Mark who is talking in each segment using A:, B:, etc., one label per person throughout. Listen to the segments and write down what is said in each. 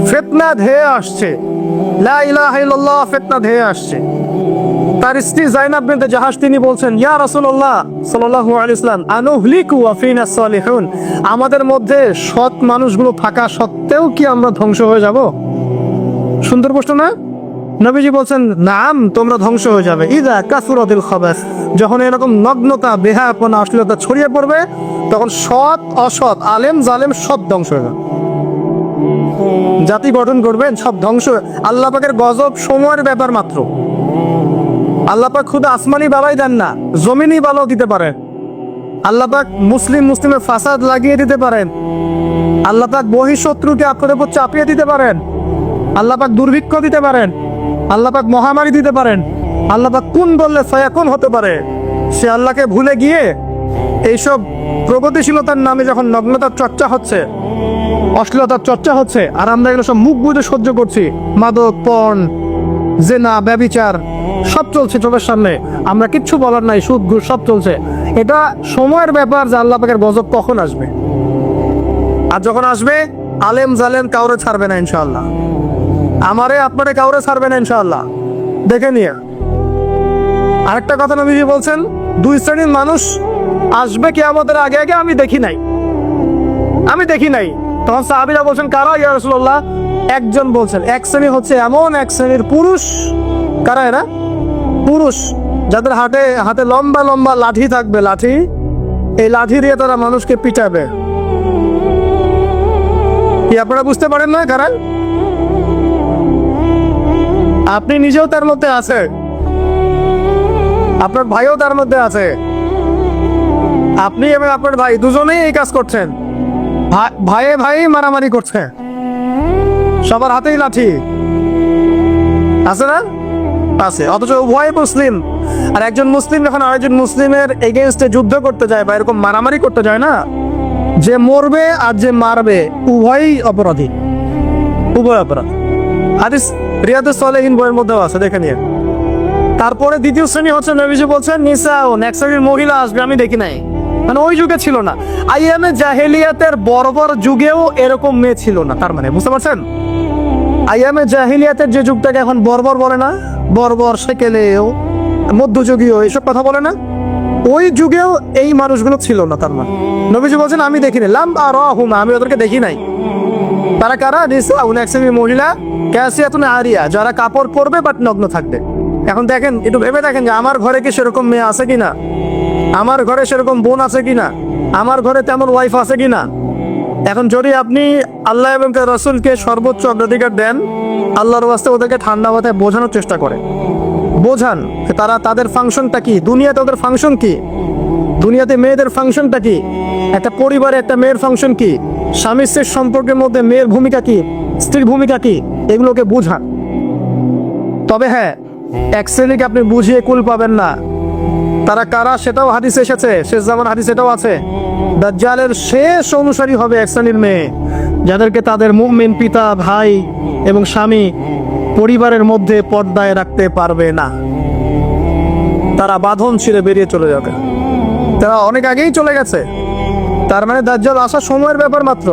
A: ফিতনা ধেয়ে আসছে, লা ইলাহা ইল্লাল্লাহ ফিতনা ধেয়ে আসছে। তার স্ত্রী যায়নাব বিনতে জাহাশ তিনি বলছেন, ইয়া রাসূলুল্লাহ সাল্লাল্লাহু আলাইহি ওয়াসাল্লাম আনুহলিকু ওয়া ফিনা সালিহুন, আমাদের মধ্যে সৎ মানুষগুলো থাকা সত্ত্বেও কি আমরা ধ্বংস হয়ে যাব? সুন্দর প্রশ্ন না? নবীজি বলছেন, নাম, তোমরা ধ্বংস হয়ে যাবে। ইযা কাসুরাতিল খাবাস, যখন এরকম নগ্নতা, বেহায়াপনা, অশ্লীলতা ছড়িয়ে পড়বে, তখন সৎ অসৎ, আলেম জালেম সব ধ্বংস হয়ে যাবে। জাতি গঠন করবেন, সব ধ্বংস। আল্লাহ পাকের গজব সময়ের ব্যাপার মাত্র। আল্লাহ পাক খুদ আসমানি বালাই দেন না, জমিনি বালাও দিতে পারেন। আল্লাহ পাক মুসলিমের ফাসাদ লাগিয়ে দিতে পারেন। আল্লাহ পাক বহিঃশত্রুকে আপনাদের উপর চাপিয়ে দিতে পারেন। আল্লাহ পাক দুর্ভিক্ষ দিতে পারেন। আল্লাহ পাক মহামারী দিতে পারেন। আল্লাহ পাক কোন বললে ফায়াকুন হতে পারে। সে আল্লাহকে ভুলে গিয়ে এইসব প্রগতিশীলতার নামে যখন নগ্নতার চর্চা হচ্ছে, অশ্লীলতার চর্চা হচ্ছে, আর আমরা এগুলো সব মুখ বুঝে সহ্য করছি, মাদক, পর্ন, জেনা, ব্যভিচার সব চলছে চোখের সামনে, আমরা কিচ্ছু বলার নাই, সুদ ঘুষ সব চলছে। এটা সময়ের ব্যাপার যে আল্লাহ পাকের গজব কখন আসবে। আর যখন আসবে, আলেম জালেম কাউরে ছাড়বে না ইনশাআল্লাহ, আমারে আপনারে কাউরে ছাড়বে না ইনশাআল্লাহ। দেখে নিয়ে আরেকটা কথা নবীজি বলছেন, দুই শ্রেণীর মানুষ আসবে কিয়ামতের আগে আগে, আমি দেখি নাই। তখন সাহাবীরা বলছেন, কারা ইয়া রাসূলুল্লাহ? একজন বলছেন, এক শ্রেণী হচ্ছে এমন এক শ্রেণীর পুরুষ। কারা এরা? পুরুষ যাদের হাতে লম্বা লম্বা লাঠি থাকবে, লাঠি, এই লাঠি দিয়ে তারা মানুষকে পিটাবে। কি আপনারা বুঝতে পারেন না কারা? আপনি নিজেও তার মধ্যে আছে, আপনার ভাইও তার মধ্যে আছে। আপনি এবং আপনার ভাই দুজনেই এই কাজ করছেন, ভাইয়ে ভাই মারামারি করছে, সবার হাতেই লাঠি আছে না? আছে। অথচ উভয় মুসলিম, আর একজন মুসলিম যখন আরেকজন মুসলিমের এগেইনস্টে যুদ্ধ করতে যায় বা এরকম মারামারি করতে যায় না, যে মরবে আর যে মারবে উভয়ই অপরাধী, উভয় অপরাধ। হাদিস রিয়াদুস সালেহিন বইয়ের মধ্যেও আছে, দেখে নিয়ে। তারপরে দ্বিতীয় শ্রেণী হচ্ছে, নবীজি বলছেন নিসাউন, এক শ্রেণীর মহিলা আসবে, আমি দেখি নাই, মানে ওই যুগে ছিল না। আইয়ামে জাহেলিয়াতের বর্বর যুগেও এরকম মেয়ে ছিল না। তার মানে বুঝতে পারছেন, আইয়ামে জাহেলিয়াতের যে যুগটাকে এখন বর্বর বলে না, বর্বর, সেকেলেও, মধ্যযুগীয় এইসব কথা বলে না, ওই যুগেও এই মানুষগুলো ছিল না। তার মানে নবীজি বলছেন, আমি দেখিনি, লাম আরাহুম, আমি ওদেরকে দেখি নাই। তারা কারা? নিসাউন, এক শ্রেণীর মহিলা, কাসিয়াতুন আরিয়া, যারা কাপড় পরবে বাট নগ্ন থাকবে। এখন দেখেন, একটু ভেবে দেখেন যে আমার ঘরে কি সেরকম মেয়ে আছে কিনা, আমার ঘরে সেরকম বোন আছে কিনা, আমার ঘরে তেমন ওয়াইফ আছে কিনা। এখন যদি আপনি আল্লাহ এবং তার রাসূলকে সর্বোচ্চ অগ্রাধিকার দেন, আল্লাহর ওয়াস্তে ওদেরকে ঠান্ডা মাথায় বোঝানোর চেষ্টা করেন, বোঝান তারা, তাদের ফাংশনটা কি, দুনিয়াতে ওদের ফাংশন কি, দুনিয়াতে মেয়েদের ফাংশনটা কি, একটা পরিবারে একটা মেয়ের ফাংশন কি, স্বামী স্ত্রীর সম্পর্কের মধ্যে মেয়ের ভূমিকা কি, স্ত্রীর ভূমিকা কি, এগুলোকে বোঝান। তবে হ্যাঁ, এক শ্রেণীকে আপনি বুঝিয়ে কুল পাবেন না। তারা কারা সেটাও হাদিসে এসেছে, শেষ জামান হাদিস এটাও আছে। দাজ্জালের শেষ অনুসারী হবে এক শ্রেণীর মেয়ে, যাদেরকে তাদের মুমিন পিতা, ভাই এবং স্বামী পরিবারের মধ্যে পর্দায় রাখতে পারবে না। তারা বাঁধন ছিঁড়ে বেরিয়ে চলে যাবে, তারা অনেক আগেই চলে গেছে। তার মানে দাজ্জাল আসার সময়ের ব্যাপার মাত্র।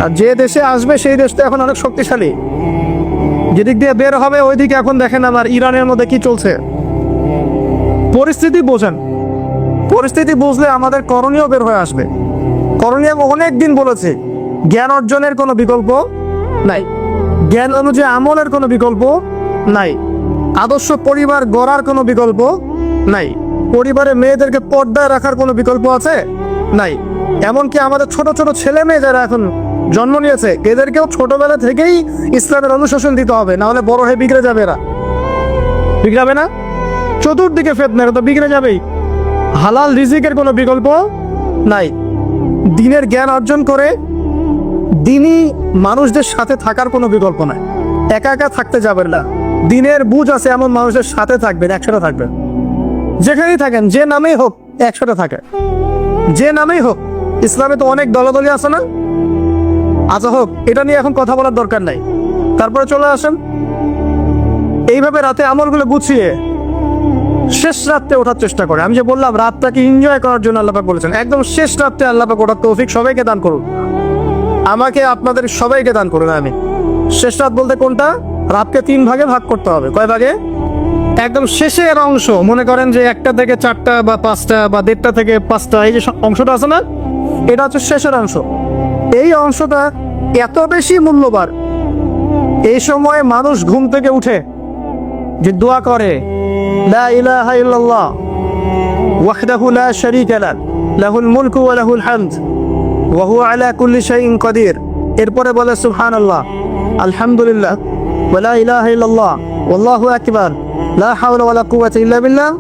A: আর যে দেশে আসবে সেই দেশটা এখন অনেক শক্তিশালী, যেদিক দিয়ে বের হবে ওইদিকে এখন দেখেন আমার ইরানের মধ্যে কি চলছে। পরিস্থিতি বোঝেন, পরিস্থিতি বুঝলে আমাদের করণীয় বের হয়ে আসবে। করণীয় অনেক দিন বলেছে, জ্ঞান অর্জনের কোনো বিকল্প নাই, জ্ঞান অনুযায়ী আমলের কোনো বিকল্প নাই, আদর্শ পরিবার গড়ার কোনো বিকল্প নাই, পরিবারে মেয়েদেরকে পর্দায় রাখার কোনো বিকল্প আছে? নাই। এমনকি আমাদের ছোট ছোট ছেলে মেয়ে যারা এখন জন্ম নিয়েছে, এদেরকেও ছোটবেলা থেকেই ইসলামের অনুশাসন দিতে হবে, না হলে বড় হয়ে বিগড়ে যাবে। এরা বিগড়াবে না? চতুর্দিকে ফিতনা, তো বিগড়ে যাবেই। হালাল রিজিকের কোনো বিকল্প নাই। দ্বীনের জ্ঞান অর্জন করে দ্বীনী মানুষদের সাথে থাকার কোনো বিকল্প নাই। একা একা থাকতে যাবেন না, দ্বীনের বুঝ আছে এমন মানুষের সাথে থাকবেন, একসাথে থাকবেন। যেখানেই থাকেন, যে নামেই হোক, একসাথে থাকে, যে নামেই হোক। ইসলামে তো অনেক দলাদলি আছে না? আচ্ছা হোক, এটা নিয়ে এখন কথা বলার দরকার নাই। তারপরে চলে আসেন, এইভাবে রাতে আমলগুলো গুছিয়ে শেষ রাত্রে ওঠার চেষ্টা করে। আমি যে বললাম রাতটাকে এনজয় করার জন্য আল্লাহ পাক বলেছেন, একদম শেষ রাত্রে আল্লাহ পাক ওঠার তৌফিক সবাইকে দান করুন। আমাকে আপনাদের সবাইকে দান করুন আমিন। শেষ রাত বলতে কোনটা? রাতকে 3 ভাগে ভাগ করতে হবে। কয় ভাগে? একদম শেষের অংশ, মনে করেন যে 1টা থেকে 4টা বা 5টা বা 1:30 থেকে 5টা, এই যে অংশটা আছে না, এটা হচ্ছে শেষের অংশ। এই অংশটা এত বেশি মূল্যবান, এই সময় মানুষ ঘুম থেকে উঠে যে দোয়া করে, লা ইলাহা ইল্লাল্লাহ ওয়াহদাহু লা শারীকা লাহু লাহুল মুলকু ওয়া লাহুল হামদ ওয়া হুয়া আলা কুল্লি শাইইন কাদির। এরপরে বলে সুবহানাল্লাহ, আলহামদুলিল্লাহ, ওয়া লা ইলাহা ইল্লাল্লাহ ওয়াল্লাহু আকবার, লা হাওলা ওয়া লা কুওয়াতা ইল্লা বিল্লাহ,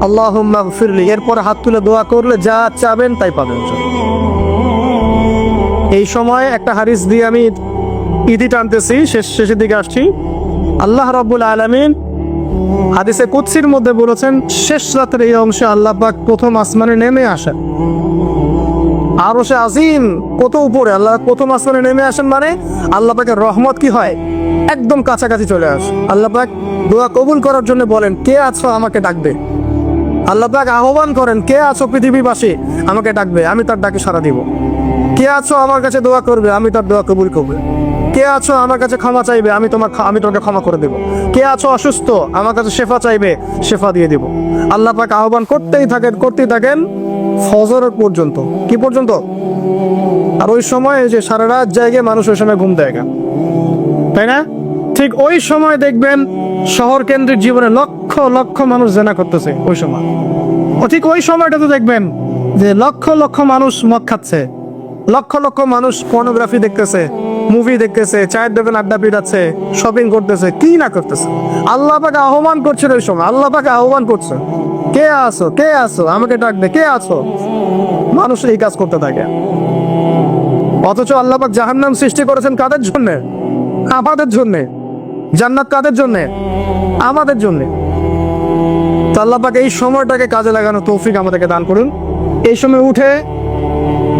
A: আল্লাহুম্মা গফিরলি। এরপরে হাত তুলে দোয়া করলে যা চাবেন তাই পাবেন। এই সময় একটা হাদিস দিয়ে আমি ইতি টানতেছি, শেষের দিকে আসছি। আল্লাহ রাব্বুল আলামিন হাদিসে কুদসির মধ্যে বলেছেন, শেষ রাতের এই অংশে আল্লাহ পাক প্রথম আসমানে নেমে আসেন। আরশে আজিম কত উপরে, আল্লাহ প্রথম আসমানে নেমে আসেন, মানে আল্লাহ পাকের রহমত কি হয়, একদম কাছাকাছি চলে আসে। আল্লাহ পাক দোয়া কবুল করার জন্য বলেন, কে আছো আমাকে ডাকবে। আল্লাহ পাক আহ্বান করেন, কে আছো পৃথিবীবাসী আমাকে ডাকবে, আমি তার ডাকে সাড়া দিব। কে আছো আমার কাছে দোয়া করবে, আমি তার দোয়া কবুল করবে। কে আছো আমার কাছে ক্ষমা চাইবে, আমি তোমাকে ক্ষমা করে দেব। কে আছো অসুস্থ, আমার কাছে শেফা চাইবে, শেফা দিয়ে দেব। আল্লাহ পাক আহ্বান করতেই থাকেন ফজর পর্যন্ত। কি পর্যন্ত? আর ওই সময় যে সারা রাত জায়গায় মানুষ ওই সময় ঘুম দেয়, তাই না? ঠিক ওই সময় দেখবেন শহর কেন্দ্রিক জীবনে লক্ষ লক্ষ মানুষ জেনা করতেছে ওই সময়। ঠিক ওই সময়টাতে দেখবেন যে লক্ষ লক্ষ মানুষ মদ খাচ্ছে, লক্ষ লক্ষ মানুষ পর্নোগ্রাফি দেখতেছে, মুভি দেখতেছে, চায়ের দোকান আড্ডা পিটাচ্ছে, শপিং করতেছে, কি না করতেছে। আল্লাহ পাক আহ্বান করছে ওই সময়, আল্লাহ পাক আহ্বান করছে, কে আছো, কে আছো আমাকে ডাকবে, কে আছো। মানুষ এই কাজ করতে থাকে। অথচ আল্লাহ পাক জাহান্নাম সৃষ্টি করেছেন কাদের জন্য? আমাদের জন্য। জান্নাত কাদের জন্য? আমাদের জন্য। তো আল্লাহ পাক এই সময়টাকে কাজে লাগানো তৌফিক আমাদেরকে দান করুন। এই সময় উঠে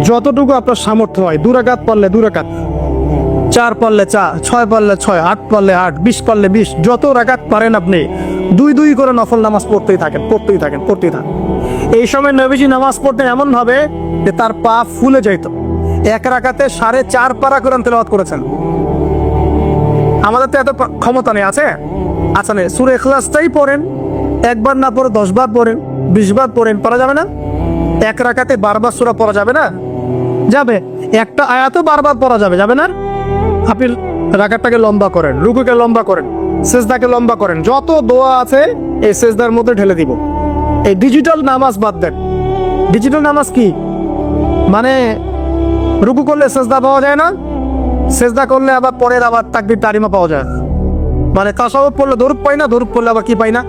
A: যতটুকু আপনার সামর্থ্য হয়, 2 রাকাত পারলে 2 রাকাত, 4 পারলে 4, 6 পারলে 6, 8 পারলে 8, 20 পারলে 20, যত রাকাত পারেন আপনি 2 করে নফল নামাজ পড়তেই থাকেন। এই সময় নবীজি নামাজ পড়তেন এমন ভাবে যে তার পা ফুলে যেত। 1 রাকাতে 4.5 পারা কোরআন তেলাওয়াত করেছেন। আমাদের তো এত ক্ষমতা নেই, আছে? আচ্ছা নেই, সূরা ইখলাসটাই পড়েন, একবার না পড়ে 10 বার পড়েন, 20 বার পড়েন, পড়া যাবে না? 1 রাকাতে 12 বার সূরা পড়া যাবে না? যাবে। একটা আয়াতও বারবার পড়া যাবে না? আপনি রাকাতটাকে লম্বা করেন, রুকুকে লম্বা করেন, সিজদাকে লম্বা করেন, যত দোয়া আছে এই সিজদার মধ্যে ঢেলে দিব। এই ডিজিটাল নামাজ বাদ দেন। ডিজিটাল নামাজ কি মানে? রুকু করলে সিজদা পাওয়া যায় না, সিজদা করলে আবার পরের আবার তাকবীর তারিমা পাওয়া যায়। মানে তাশাহুদ পড়লে দরুদ পাই না, দরুদ পড়লে আবার কি পাই না,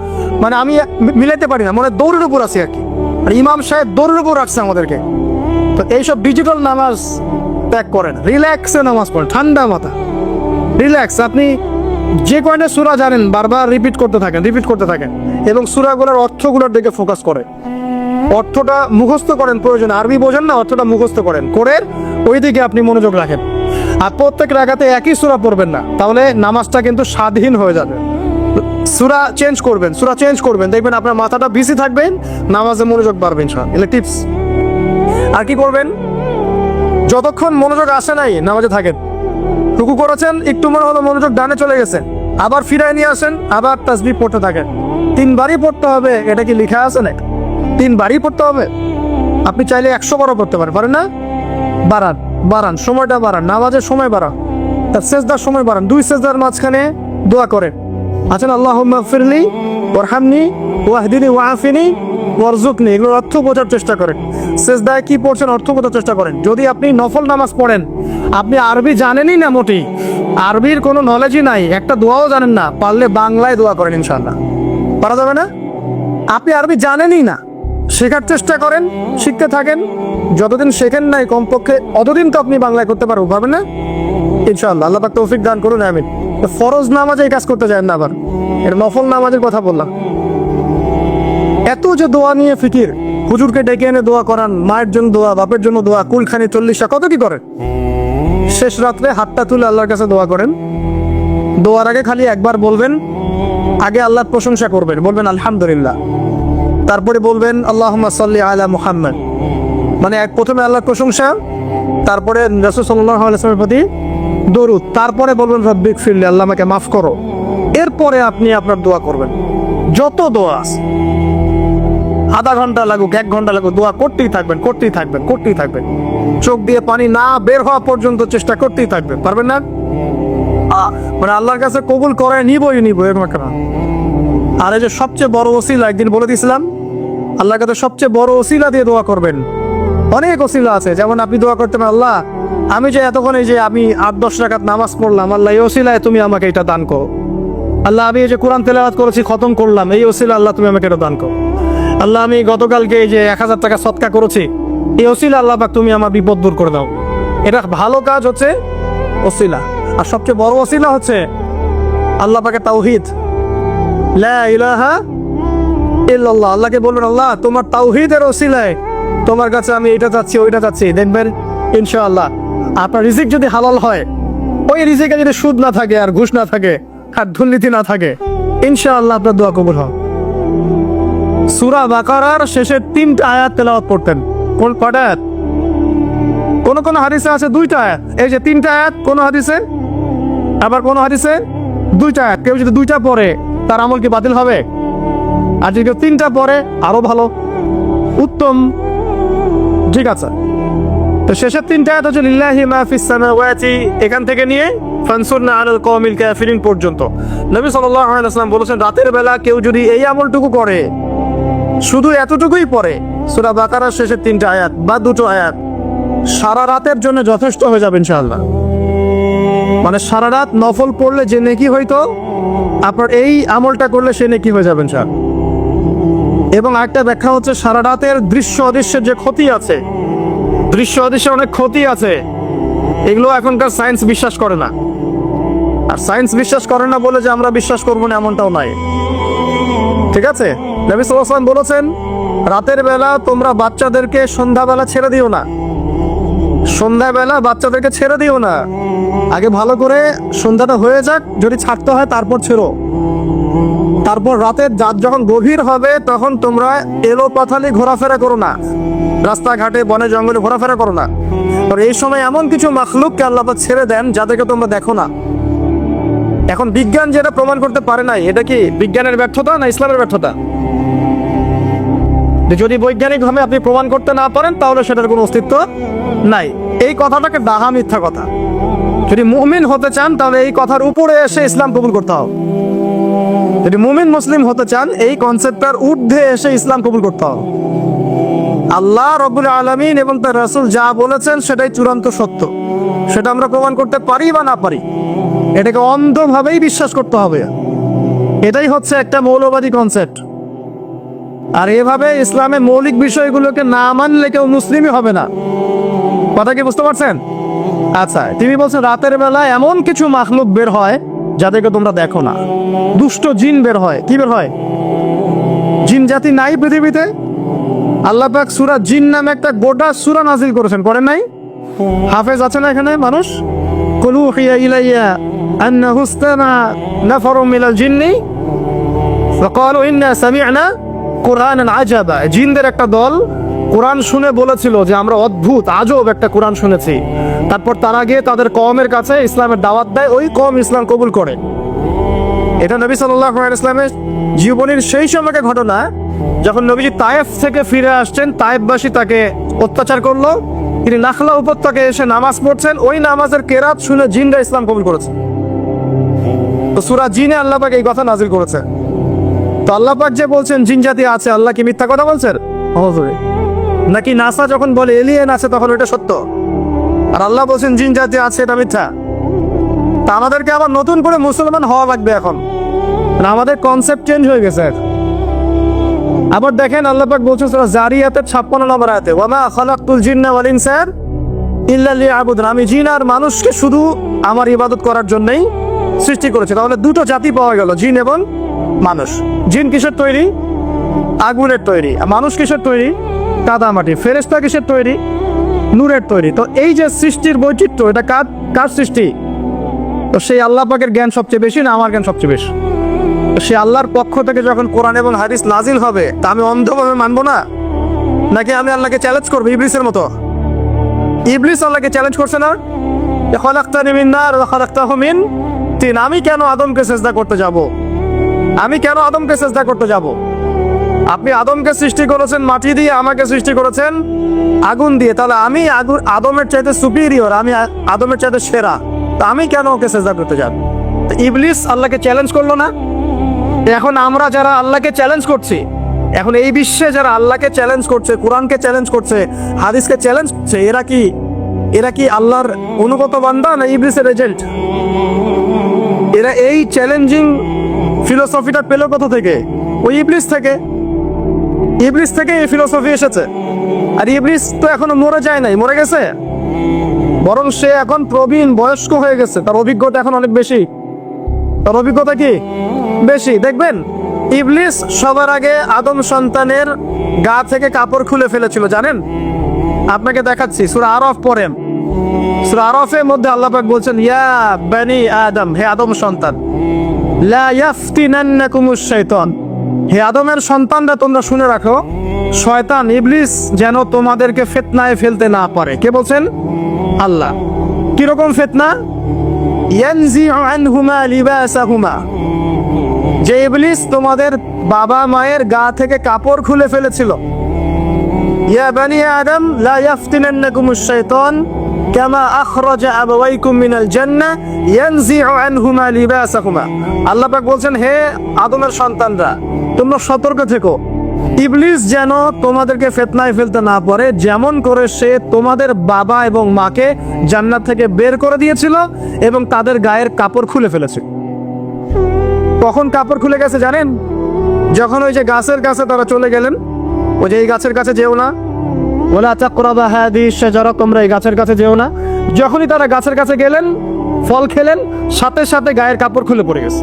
A: মানে আমি মিলাইতে পারি না, মানে দৌড়ের উপর আছি আর কি। আর ইমাম সাহেব দৌড়ের উপর রাখছে আমাদেরকে। তো এইসব ডিজিটাল নামাজ ত্যাগ করেন, রিল্যাক্সে নামাজ পড়েন, ঠান্ডা মাথা, রিল্যাক্স। আপনি যে কয়টা সূরা জানেন বারবার রিপিট করতে থাকেন এবং সূরাগুলোর অর্থগুলোর দিকে ফোকাস করেন। অর্থটা মুখস্থ করেন, প্রয়োজন আরবি বোঝেন না, অর্থটা মুখস্থ করেন, করে ওই দিকে আপনি মনোযোগ রাখেন। আর প্রত্যেক রাকাতে একই সূরা পড়বেন না, তাহলে নামাজটা কিন্তু স্বাধীন হয়ে যাবে। সূরা চেঞ্জ করবেন, দেখবেন আপনার মাথাটা বিজি থাকবেন, নামাজে মনোযোগ বাড়বে ইনশাআল্লাহ। এগুলো টিপস। আর কি করবেন? যতক্ষণ মনোযোগ আসে নাই নামাজে থাকেন। রুকু করেছেন, একটু মনে হলো মনোযোগ ডানে চলে গেছে, আবার ফিরায় নিয়ে আসেন, আবার তাসবিহ পড়তে থাকেন। 3 বারই পড়তে হবে, এটা কি লেখা আছে না? 3 বারই পড়তে হবে। আপনি চাইলে 100 বারও পড়তে পারেন না? বাড়ান, সময়টা বাড়ান, নামাজের সময় বাড়ান, তার সেজদার সময় বাড়ান। 2 সেজদার মাঝখানে দোয়া করেন, আছেন আল্লাহুম্মা গফিরলি ওয়ারহামনি ওয়াহদিনি ওয়াআফিনি ওয়ারযুকনি। এগুলোর অর্থ বোঝার চেষ্টা করেন। সেজদায় কি পড়ছেন অর্থ বোঝার চেষ্টা করেন। যদি আপনি নফল নামাজ পড়েন, আপনি আরবি জানেনই না, মোটেই আরবির কোনো নলেজই নাই, একটা দোয়াও জানেন না, পারলে বাংলায় দোয়া করেন, ইনশাআল্লাহ পারা যাবে না? আপনি আরবি জানেনই না, শেখার চেষ্টা করেন, শিখতে থাকেন। যতদিন শেখেন নাই কমপক্ষে অতদিন তো আপনি বাংলায় করতে পারবেন না ইনশাআল্লাহ। আল্লাহ পাক তৌফিক দান করুন, আমিন। ফরজ নামাজে এই কাজ করতে চান না, আবার এর নফল নামাজের কথা বললাম। এত যে দোয়া নিয়ে ফিকির, হুজুরকে ডেকে এনে দোয়া করান, মায়ের জন্য দোয়া, বাপের জন্য দোয়া, কুলখানি 40টা, কত কি করেন। শেষ রাত্রে হাতটা তুলে আল্লাহর কাছে দোয়া করেন। দোয়ার আগে খালি একবার বলবেন, আগে আল্লাহর প্রশংসা করবেন, বলবেন আলহামদুলিল্লাহ, তারপরে বলবেন আল্লাহুম্মা সাল্লি আলা মুহাম্মদ। মানে প্রথমে আল্লাহর প্রশংসা, তারপরে রাসূল সাল্লাল্লাহু আলাইহি ওয়াসাল্লামের প্রতি দরুদ, তারপরে বলবেন রব্বিক ফিরলি, আল্লাহ আমাকে মাফ করো। এরপরে আপনি আপনার দোয়া করবেন। যত দোয়া আছে, আধা ঘন্টা লাগুক, 1 ঘন্টা লাগুক, দোয়া করতেই থাকবেন, করতেই থাকবেন, করতেই থাকবেন। চোখ দিয়ে পানি না বের হওয়া পর্যন্ত চেষ্টা করতেই থাকবেন। পারবেন না? মানে আল্লাহর কাছে কবুল করে নিবই এরকম একটা। আর এই যে সবচেয়ে বড় ওসিলা, একদিন বলে দিয়েছিলাম, আল্লাহর কাছে সবচেয়ে বড় ওসিলা দিয়ে দোয়া করবেন। অনেক ওসিলা আছে, যেমন আপনি দোয়া করতে পারেন, আল্লাহ আমি যে এতক্ষণ এই যে আমি 8-10 রাকাত নামাজ পড়লাম, আল্লাহ এই ওসিলায় তুমি আমাকে এটা দান করো। আল্লাহ আমি এই যে কোরআন তেলাওয়াত করেছি, খতম করলাম, এই ওসিলা আল্লাহ তুমি আমাকে এটা দান করো। আল্লাহ আমি গতকালকে এই যে 1000 টাকা সদকা করেছি, এই ওসিলা আল্লাহ পাক তুমি আমার বিপদ দূর করে দাও। এটা ভালো কাজ হচ্ছে ওসিলা। আর সবচেয়ে বড় ওসিলা হচ্ছে আল্লাহ পাকের তাওহীদ, লা ইলাহা ইল্লাল্লাহ। আল্লাহকে বলবেন, আল্লাহ তোমার তাওহীদের ওসিলায় তোমার কাছে আমি এটা চাচ্ছি, ওইটা চাচ্ছি। দেখবেন ইনশাআল্লাহ আপনার রিজিক যদি হালাল হয়, ওই রিজিকে যদি সুদ না থাকে, আর ঘুষ না থাকে, আর দুর্নীতি না থাকে, ইনশাআল্লাহ আপনার দোয়া কবুল হবে। সূরা বাকারার শেষের 3টা আয়াত তেলাওয়াত করতেন। কোন কয়টা আয়াত? কোন কোন হাদিসে আছে 2টা আয়াত। এই যে 3টা আয়াত কোন হাদিসে, আবার কোন হাদিসে 2টা আয়াত। কেউ যদি 2টা পড়ে তার আমল কি বাতিল হবে? আর যদি কেউ 3টা পড়ে আরো ভালো, উত্তম। ঠিক আছে, তো শেষের 3টা আয়াত হচ্ছে লিল্লাহি মা ফিস সামাওয়াতি, এখান থেকে নিয়ে ফানসুরনা আলাল কওমিল কাফিরিন পর্যন্ত। নবী সাল্লাল্লাহু আলাইহি ওয়াসাল্লাম বলেছেন, রাতের বেলা কেউ যদি এই আমলটুকু করে, শুধু এতটুকুই পড়ে, সূরা বাকারার শেষের 3টা আয়াত বা 2টো আয়াত, সারা রাতের জন্য যথেষ্ট হয়ে যাবে ইনশাআল্লাহ। মানে সারা রাত নফল পড়লে যে নেকি হইতো, আপনার এই আমলটা করলে সে নেকি হয়ে যাবে ইনশাআল্লাহ। এবং আরেকটা ব্যাখ্যা হচ্ছে, সারা রাতের দৃশ্য অদৃশ্যের যে ক্ষতি আছে, দৃশ্য অদৃশ্যের অনেক ক্ষতি আছে, এগুলো এখনকার সায়েন্স বিশ্বাস করে না। আর সায়েন্স বিশ্বাস করে না বলে যে আমরা বিশ্বাস করবো না এমনটাও নাই। ঠিক আছে, নবী সাল্লাল্লাহু আলাইহি ওয়াসাল্লাম বলেছেন, রাতের বেলা তোমরা বাচ্চাদেরকে সন্ধ্যাবেলা ছেড়ে দিও না। সন্ধ্যাবেলা বাচ্চাদেরকে ছেড়ে দিও না, আগে ভালো করে সন্ধ্যাটা হয়ে যাক, যদি ছাড়তে হয় তারপর ছেড়ো। তারপর রাতের রাত যখন গভীর হবে, তখন তোমরা এলো পাথালি ঘোরাফেরা করো না, রাস্তাঘাটে বনে জঙ্গলে ঘোরাফেরা করো না। আর এই সময় এমন কিছু মাখলুককে আল্লাহ পাক ছেড়ে দেন যাদেরকে তোমরা দেখো না। এখন বিজ্ঞান যেটা প্রমাণ করতে পারে নাই, এটা কি বিজ্ঞানের ব্যর্থতা না ইসলামের ব্যর্থতা? যদি বৈজ্ঞানিকভাবে আপনি প্রমাণ করতে না পারেন, তাহলে সেটার কোনো অস্তিত্ব নাই। এই কথাটাকে ডাহা মিথ্যা কথা। যদি মুমিন হতে চান, তাহলে এই কথার উপরে এসে ইসলাম কবুল করতে হবে। যদি মুমিন মুসলিম হতে চান, এই কনসেপ্টটার ঊর্ধ্বে এসে ইসলাম কবুল করতে হবে। আল্লাহ রাব্বুল আলামিন এবং তার রাসূল যা বলেছেন সেটাই চূড়ান্ত সত্য। সেটা আমরা প্রমাণ করতে পারি বা না পারি, এটাকে অন্ধভাবেই বিশ্বাস করতে হবে। এটাই হচ্ছে একটা মৌলবাদী কনসেপ্ট। আর এভাবে ইসলামে মৌলিক বিষয়গুলোকে না মানলে কেউ মুসলিমই হবে না। কথা কি বুঝতে পারছেন? আচ্ছা, তিনি বলছেন রাতের বেলা এমন কিছু মাখলুক বের হয় যাদেরকে তোমরা দেখো না। দুষ্ট জিন বের হয়। কি বের হয়? জিন জাতি নাই পৃথিবীতে? আল্লাহ পাক সূরা জিন নামে একটা গোটা সূরা নাজিল করেছেন, করেন নাই? হাফেজ আছে না এখানে মানুষ? কুল উহিয়া ইলাইয়া আন্নাহু ইসতামা নাফারুম মিনাল জিন্নি ফাকালু ইন্না সামি'না কুরআনান আজাবা। জিনদের একটা দল কোরআন শুনে বলেছিল যে আমরা অদ্ভুত আজব একটা কোরআন শুনেছি। তারপর তারা গিয়ে তাদের কওমের কাছে ইসলামের দাওয়াত দেয়, ওই কওম ইসলাম কবুল করে। এটা নবী সাল্লাল্লাহু আলাইহি ওয়াসাল্লামের জীবনের সেই সময়কার ঘটনা, যখন নবীজি তায়েফ থেকে ফিরে আসছেন। তায়েফবাসী তাকে অত্যাচার করলো, তিনি নাখলা উপত্যকায় এসে নামাজ পড়ছেন। ওই নামাজের কেরাত শুনে জিনরা ইসলাম কবুল করেছে। তো সূরা জিনে আল্লাহ পাক এই কথা নাজিল করেছে। তো আল্লাহ পাক যে বলছেন জিন জাতি আছে, আল্লাহ কি মিথ্যা কথা বলছেন? নাকি নাসা যখন বলে এলিয়েন আছে তখন ওটা সত্য, আর আল্লাহ বলছেন জিন জাতি আছে, এটা মিথ্যা? তা আমাদেরকে আবার নতুন করে মুসলমান হওয়া লাগবে এখন, আমাদের কনসেপ্ট চেঞ্জ হয়ে গেছে। আবার দেখেন আল্লাহ পাক বলছেন সূরা জারিয়াতের 56 নম্বর আয়াতে, ওয়ামা খালাকতুল জিন্না ওয়াল ইনসা ইল্লা লিয়াবুদুন। আমি জিন আর মানুষকে শুধু আমার ইবাদত করার জন্যই সৃষ্টি করেছি। তাহলে দুটো জাতি পাওয়া গেল, জিন এবং মানুষ। জিন কিসের তৈরি? আগুনের তৈরি। আর মানুষ কিসের তৈরি? কাদা মাটি। ফেরেশতা কিসের তৈরি? নূরের তৈরি। তো এই যে সৃষ্টির বৈচিত্র্য, এটা কার সৃষ্টি? তো সেই আল্লাহ পাকের জ্ঞান সবচেয়ে বেশি না আমার জ্ঞান সবচেয়ে বেশি? সে আল্লাহর পক্ষ থেকে যখন কোরআন এবং হাদিস নাজিল হবে, তা আমি অন্ধভাবে মানবো না? নাকি আমি আল্লাহকে চ্যালেঞ্জ করবো ইবলিসের মতো? ইবলিস আল্লাহকে চ্যালেঞ্জ করছে না, খালাকতানি মিন নার ওয়া খালাকতাহু মিন তিন, আমি কেন আদমকে সিজদা করতে যাব, আমি কেন আদমকে সিজদা করতে যাব? আপনি আদমকে সৃষ্টি করেছেন মাটি দিয়ে, আমাকে সৃষ্টি করেছেন আগুন দিয়ে, তাহলে আমি আদমের চাইতে সুপিরিয়র, আমি আদমের চাইতে সেরা, তা আমি কেন ওকে সিজদা করতে যাব? তো ইবলিস আল্লাহকে চ্যালেঞ্জ করলো না? এখন আমরা যারা আল্লাহকে চ্যালেঞ্জ করছি, এখন এই বিশ্বে যারা আল্লাহকে চ্যালেঞ্জ করছে, কোরআনকে চ্যালেঞ্জ করছে, হাদিসকে চ্যালেঞ্জ করছে, এরা কি আল্লাহর অনুগত বান্দা না ইবলিসের এজেন্ট? এরা এই চ্যালেঞ্জিং ফিলোসফিটা পেল কোথা থেকে? ওই ইবলিস থেকে। ইবলিস থেকে এই ফিলোসফি এসেছে। আর ইবলিস তো এখনো মরে যায় নাই, মরে গেছে, বরং সে এখন প্রবীণ বয়স্ক হয়ে গেছে, তার অভিজ্ঞতা এখন অনেক বেশি। তার অভিজ্ঞতা কি বেশি? দেখবেন ইবলিস সবার আগে আদম সন্তানের গা থেকে কাপড় খুলে ফেলেছিল, জানেন? আপনাকে দেখাচ্ছি, সূরা আরাফ পড়েন। সূরা আরাফের মধ্যে আল্লাহ পাক বলছেন, ইয়া বানি আদম, হে আদম সন্তান, লা ইয়াফতিনান্নাকুমুশ শাইতান, হে আদমের সন্তানরা তোমরা শুনে রাখো, শয়তান ইবলিস যেন তোমাদেরকে ফিতনায় ফেলতে না পারে। কে বলছেন? আল্লাহ। কিরকম ফিতনা? ইয়ানজিউ আনহুমা লিবাসাহুমা, যে ইবলিস তোমাদের বাবা মায়ের গা থেকে কাপড় খুলে ফেলেছিল। ইয়া বানি আদম লা ইয়াফতিনান্নাকুমুশ শাইতান কামা আখরাজা আবাওয়াইকুম মিনাল জান্নাহ ইয়ানজিউ আনহুমা লিবাসাহুমা। আল্লাহ পাক বলছেন, হে আদমের সন্তানরা, তোমরা সতর্ক থেকো, ইবলিস যেন তোমাদেরকে ফিতনায় ফেলতে না পারে, যেমন করে সে তোমাদের বাবা এবং মাকে জান্নাত থেকে বের করে দিয়েছিল এবং তাদের গায়ের কাপড় খুলে ফেলেছে। কখন কাপড় খুলে গেছে জানেন? যখন ওই যে গাছের কাছে তারা চলে গেলেন, ওই যে এই গাছের কাছে যেও না, ওয়ালা তাকরাবা হাদিস শাজারা, তোমরা এই গাছের কাছে যেও না। যখনই তারা গাছের কাছে গেলেন, ফল খেলেন, সাথে সাথে গায়ের কাপড় খুলে পড়ে গেছে।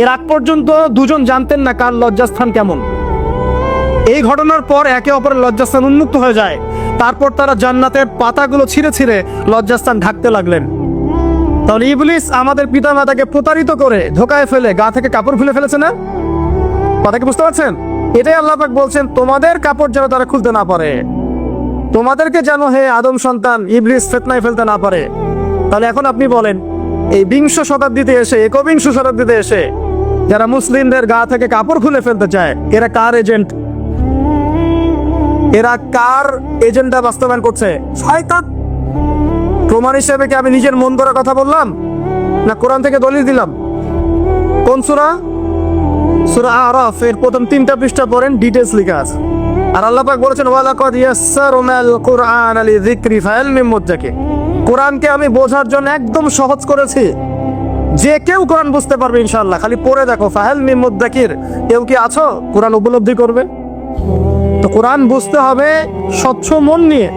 A: এর আগ পর্যন্ত দুজন জানতেন না কার লজ্জাস্থান কেমন। এই ঘটনার পর একে অপরের লজ্জাস্থান উন্মুক্ত হয়ে যায়। তারপর তারা জান্নাতের পাতাগুলো ছিঁড়ে ছিঁড়ে লজ্জাস্থান ঢাকতে লাগলেন। তাহলে ইবলিস আমাদের পিতা মাতাকে প্রতারিত করে ধোকায় ফেলে গা থেকে কাপড় খুলে ফেলেছে না? কথা কি বুঝতে পারছেন? এটাই আল্লাহ পাক বলছেন, তোমাদের কাপড় যেন তারা খুলতে না পারে, তোমাদেরকে যেন হে আদম সন্তান ইবলিস ফিতনায় ফেলতে না পারে। তাহলে এখন আপনি বলেন, এই বিংশ শতাব্দীতে এসে, একবিংশ শতাব্দীতে এসে যারা মুসলিমদের গা থেকে কাপড় খুলে ফেলতে চায়, এরা কার এজেন্ট? এরা কার এজেন্ডা বাস্তবায়ন করছে? শয়তান। প্রমাণ হিসেবে কি আমি নিজের মন গড়া কথা বললাম, না কোরআন থেকে দলিল দিলাম? কোন সূরা? সূরা আরাফ এর প্রথম 3টা পৃষ্ঠা পড়েন, ডিটেইলস লেখা আছে। আর আল্লাহ পাক বলেছেন, ওয়ালাকাদ ইয়াসসারনাল কুরআনা লিযিকরি ফাহাল মিন মুদ্দাকির, কোরআনকে আমি বোঝার জন্য একদম সহজ করেছি, যে কেউ কোরআন বুঝতে পারবে ইনশাআল্লাহ। খালি পড়ে দেখো, ফাহাল মিন মুদ্দাকির, কেউ কি আছো কোরআন উপলব্ধি করবে? তো কোরআন বুঝতে হবে স্বচ্ছ মন নিয়ে।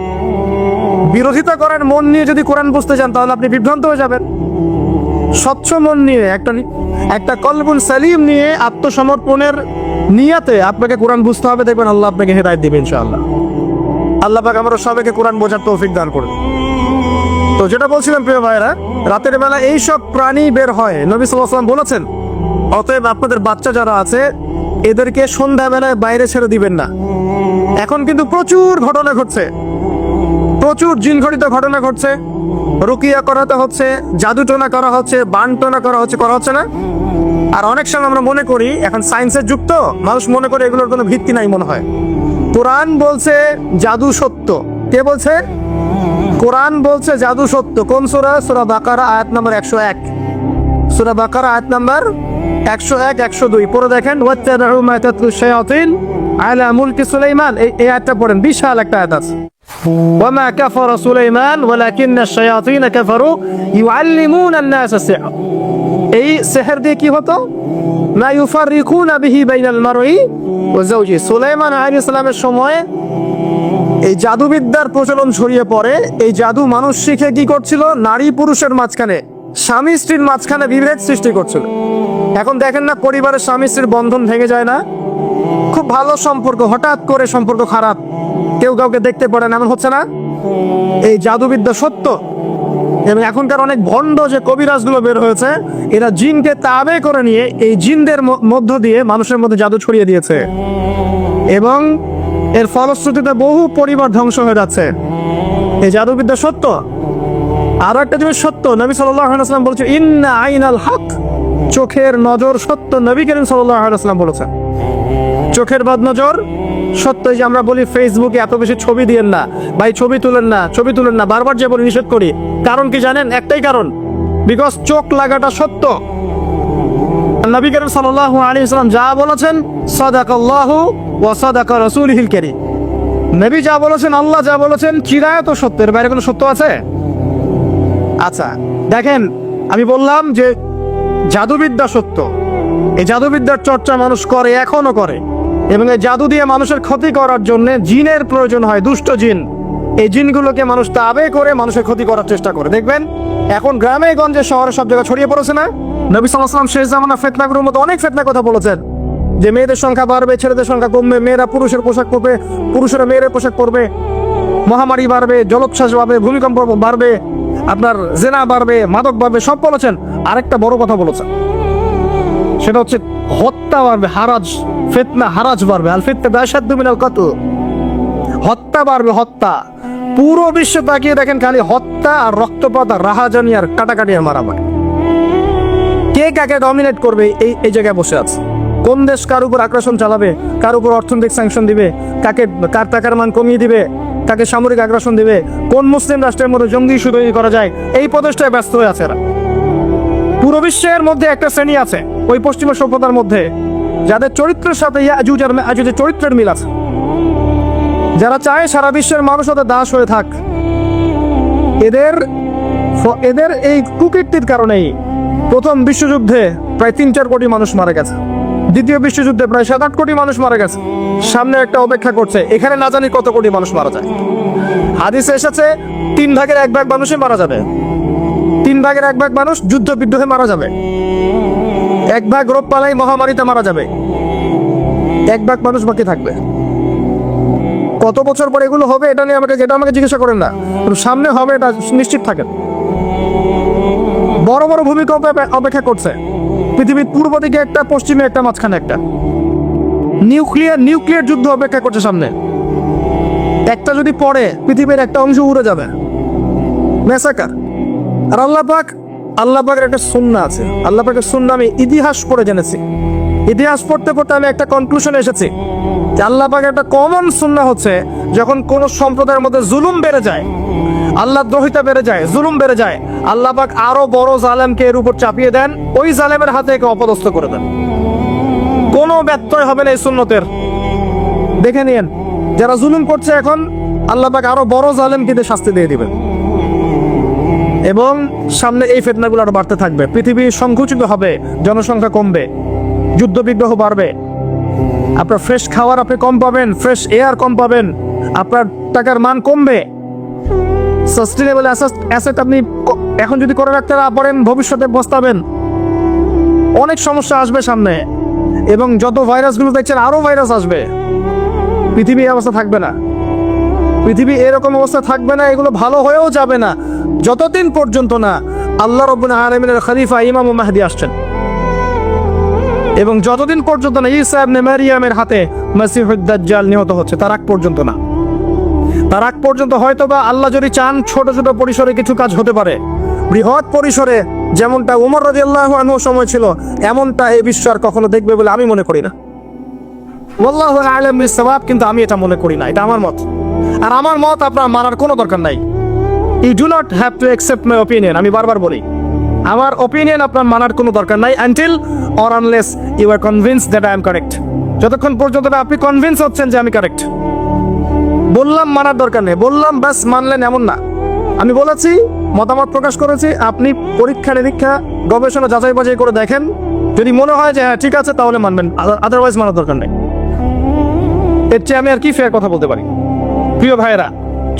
A: বিরোধিতা করার মন নিয়ে যদি কোরআন বুঝতে চান, তাহলে আপনি বিভ্রান্ত হয়ে যাবেন। স্বচ্ছ মন নিয়ে, একটা কলবুন সালিম নিয়ে, আত্মসমর্পণের নিয়াতে আপনাকে কোরআন বুঝতে হবে। দেখবেন আল্লাহ আপনাকে হেদায়েত দিবেন ইনশাআল্লাহ। আল্লাহ পাক আমরা সবাইকে কোরআন বোঝার তৌফিক দান করুন। তো যেটা বলছিলাম প্রিয় ভাইরা, রাতের বেলা এই সব প্রাণী বের হয়, নবী সাল্লাল্লাহু আলাইহি ওয়াসাল্লাম বলেছেন, অতএব আপনাদের বাচ্চা যারা আছে এদেরকে সন্ধ্যাবেলায় বাইরে ছেড়ে দিবেন না। এখন কিন্তু প্রচুর ঘটনা ঘটছে, প্রচুর জিনঘটিত ঘটনা ঘটছে, রুকিয়া করাতে হচ্ছে, জাদু টোনা করা হচ্ছে, বান টোনা করা হচ্ছে না? আর অনেক সময় আমরা মনে করি, এখন সায়েন্সের যুগ তো, মানুষ মনে করে এগুলোর কোনো ভিত্তি নাই মনে হয়। কোরআন বলছে জাদু সত্য। কে বলছে? কোরআন বলছে জাদু সত্য। কোন সূরা? সূরা বাকারা আয়াত নাম্বার 101। সূরা বাকারা আয়াত নাম্বার 101, 102 পড়ে দেখেন। ওয়াত্তাবাউ মা তাতলু শায়াতিন আলা মুলকি সুলাইমান, এই আয়াতটা পড়েন, বিশাল একটা আয়াত আছে। ওয়ামা কাফারা সুলাইমান ওয়ালাকিন্না শায়াতিন কাফারু ইউআল্লিমুনা আন-নাস সিহর। এই সিহর দিয়ে কি হতো? মা ইউফাররিকুনা বিহি বাইনাল মারই ওয়া যাওজি। সুলাইমান আলাইহিস সালামের সময় এই জাদুবিদ্যার প্রচলন ছড়িয়ে পড়ে। এই জাদু মানুষ শিখে কি করছিল? নারী পুরুষের মাঝখানে, স্বামী স্ত্রীর মাঝখানে বিভেদ সৃষ্টি করছিল। এখন দেখেন না, পরিবারের স্বামী স্ত্রীর বন্ধন ভেঙে যায় না? খুব ভালো সম্পর্ক, হঠাৎ করে সম্পর্ক খারাপ, কেউ কাউকে দেখতে পারে না, এমন হচ্ছে না? এই জাদুবিদ্যা সত্য। এবং এখনকার অনেক ভণ্ড যে কবিরাজগুলো বের হয়েছে, এরা জিনকে তাবে করে নিয়ে এই জিনদের মধ্য দিয়ে মানুষের মধ্যে জাদু ছড়িয়ে দিয়েছে, এবং এর ফলশ্রুতিতে বহু পরিবার ধ্বংস হয়ে যাচ্ছে। এই জাদুবিদ্যা সত্য। আরো একটা জিনিস সত্য, নবী সাল্লাল্লাহু আলাইহি ওয়াসাল্লাম বলেছে ইন্না আইনাল হক, চোখের নজর সত্য। নবী করিম সাল্লাল্লাহু আলাইহি ওয়াসাল্লাম বলেছেন চোখের বাদ নজর সত্য। যে আমরা বলি ফেসবুকে এত বেশি ছবি দিয়েন না ভাই, ছবি তুলেন না, ছবি তুলেন না, বারবার যে বলি নিষেধ করি। কারণ কি জানেন? একটাই কারণ, বিকজ চোখ লাগাটা সত্য। নবী করিম সাল্লাল্লাহু আলাইহি ওয়াসাল্লাম যা বলেছেন সাদাকাল্লাহু ওয়া সাদাকা রাসূলুহুল কারীম। নবী যা বলেছেন, আল্লাহ যা বলেছেন চিরায়ত সত্যের বাইরে কোনো সত্য আছে? আচ্ছা দেখেন, আমি বললাম যে জাদুবিদ্যা সত্য। এই জাদুবিদ্যার চর্চা মানুষ করে, এখনো করে, এবং এই জাদু দিয়ে মানুষের ক্ষতি করার জন্য জিনের প্রয়োজন হয়, দুষ্ট জিন। এই জিনগুলোকে মানুষ তাবে করে মানুষের ক্ষতি করার চেষ্টা করে। দেখবেন এখন গ্রামে গঞ্জে শহরে সব জায়গায় ছড়িয়ে পড়েছে না? নবী সাল্লাল্লাহু আলাইহি ওয়াসাল্লাম শেষ জামানা ফিতনাগুলোর মতো অনেক ফিতনা কথা বলেছেন, যে মেয়েদের সংখ্যা বাড়বে, ছেলেদের সংখ্যা কমবে, মেয়েরা পুরুষের পোশাক পরবে, পুরুষেরা মেয়েদের পোশাক পরবে, মহামারী বাড়বে, জলোচ্ছ্বাস বাড়বে, ভূমিকম্প বাড়বে, আপনার জেনা বাড়বে, মাদক বাড়বে, সব বলেছেন। আরেকটা বড় কথা বলেছেন, সেটা হচ্ছে হত্যা বাড়বে, হারাজ, ফিতনা হারাজ বাড়বে। আল ফিতনা আশাদ্দু মিনাল কতল, হত্যা বাড়বে, হত্যা। পুরো বিশ্ব তাকিয়ে দেখেন, খালি হত্যা আর রক্তপাত আর রাহাজানি আর কাটাকাটি আর মারামারি। কে কাকে ডমিনেট করবে এই জায়গায় বসে আছে। কোন দেশ কার উপর আগ্রাসন চালাবে, কার উপর অর্থনৈতিক স্যাংশন দিবে, কার টাকার মান কমিয়ে দিবে, কাকে সামরিক আগ্রাসন দিবে, কোন মুসলিম রাষ্ট্রের মধ্যে জঙ্গি ইস্যু তৈরি করা যায়, এই প্রচেষ্টায় ব্যস্ত হয়ে আছে এরা। পুরো বিশ্বের মধ্যে একটা শ্রেণী আছে ওই পশ্চিমা সভ্যতার মধ্যে, যাদের চরিত্রের সাথে ইয়াজুজ আর মাজুজের চরিত্রের মিল আছে, যারা চায় সারা বিশ্বের মানুষ ওদের দাস হয়ে থাক। এদের এই কুকীর্তির কারণেই প্রথম বিশ্বযুদ্ধে প্রায় 3-4 কোটি মানুষ মারা গেছে, দ্বিতীয় বিশ্বযুদ্ধে প্রায় 7-8 কোটি মানুষ মারা গেছে। সামনে একটা অপেক্ষা করছে, এখানে না জানি কত কোটি মানুষ মারা যায়। হাদিসে এসেছে 3 ভাগের 1 ভাগ মানুষই মারা যাবে, 3 ভাগের 1 ভাগ মানুষ যুদ্ধ বিদ্রোহে মারা যাবে, 1 ভাগ রোগ পালাই মহামারীতে মারা যাবে, 1 ভাগ মানুষ বাকি থাকবে। কত বছর পরে এগুলো হবে এটা নিয়ে আমাকে জিজ্ঞাসা করেন না, সামনে হবে এটা নিশ্চিত থাকেন। বড় বড় ভূমিকম্প অপেক্ষা করছে পৃথিবীর পূর্ব দিকে একটা, পশ্চিমে একটা, মাঝখানে একটা। নিউক্লিয়ার যুদ্ধ অপেক্ষা করছে সামনে। একটা যদি পড়ে পৃথিবীর একটা অংশ উড়ে যাবে, মেসাকার। আর আল্লাহ পাকের একটা সুন্নাহ আছে, আল্লাহ পাকের সুন্নাহ আমি ইতিহাস পড়ে জেনেছি। ইতিহাস পড়তে পড়তে আমি একটা কনক্লুশনে এসেছি যে আল্লাহ পাকের একটা কমন সুন্নাহ হচ্ছে, যখন কোন সম্প্রদায়ের মধ্যে জুলুম বেড়ে যায়, আল্লাহ দ্রোহিতা বেড়ে যায়, জুলুম বেড়ে যায়, আল্লাহ পাক আরো বড় জালেমকে এর উপর চাপিয়ে দেন, ওই জালেমের হাতে একে অপদস্থ করে দেন। কোনো ব্যত্যয় হবে না এই সুন্নতের। দেখে নিন, যারা জুলুম করছে এখন, আল্লাহ পাক আরো বড় জালেমকে দিয়ে শাস্তি দিয়ে দিবেন। এবং সামনে এই ফিতনাগুলো আরো বাড়তে থাকবে, পৃথিবী সংকুচিত হবে, জনসংখ্যা কমবে, যুদ্ধ বিগ্রহ বাড়বে, আপনার ফ্রেশ খাবার আপনি কম পাবেন, ফ্রেশ এয়ার কম পাবেন, আপনার টাকার মান কমবে। সাস্টেনেবল অ্যাসেট আপনি এখন যদি করে রাখতে না পারেন, ভবিষ্যতে পস্তাবেন। অনেক সমস্যা আসবে সামনে, এবং যত ভাইরাসগুলো দেখছেন আরো ভাইরাস আসবে। পৃথিবী এই অবস্থা থাকবে না, পৃথিবী এরকম অবস্থা থাকবে না, এগুলো ভালো হয়েও যাবে না যতদিন পর্যন্ত না আল্লাহ রাব্বুল আলামিনের খলিফা ইমাম মাহদী আসছেন, এবং যতদিন পর্যন্ত না ঈসা ইবনে মারইয়ামের হাতে মাসিহুদ দাজ্জাল নিহত হচ্ছে, তার আগ পর্যন্ত না। তার আগ পর্যন্ত হয়তোবা আল্লাহ যদি চান ছোট ছোট পরিসরে কিছু কাজ হতে পারে, বৃহৎ পরিসরে যেমনটা উমর রাদিয়াল্লাহু আনহু সময় ছিল, এমনটা এই বিশ্ব আর কখনো দেখবে বলে আমি মনে করি না। ওয়াল্লাহু আ'লাম বিস-সাওয়াব, কিন্তু আমি এটা মনে করি না, এটা আমার মত। আর আমার মত আপনার মানার কোনো দরকার নাই। You do not have to accept my opinion. আমি বারবার বলি, আমার ওপিনিয়ন আপনার মানার কোনো দরকার নাই, until or unless you are convinced that I am correct. যতক্ষণ পর্যন্ত আপনি কনভিন্স হচ্ছেন যে আমি কারেক্ট, বললাম মানার দরকার নেই, বললাম ব্যাস মানলেন এমন না। আমি বলেছি, মতামত প্রকাশ করেছি, আপনি পরীক্ষা নিরীক্ষা গবেষণা যাচাই বাছাই করে দেখেন, যদি মনে হয় যে হ্যাঁ ঠিক আছে তাহলে মানবেন, আদারওয়াইজ মানার দরকার নেই। এর চেয়ে আমি আর কি ফেয়ার কথা বলতে পারি? প্রিয় ভাইয়েরা,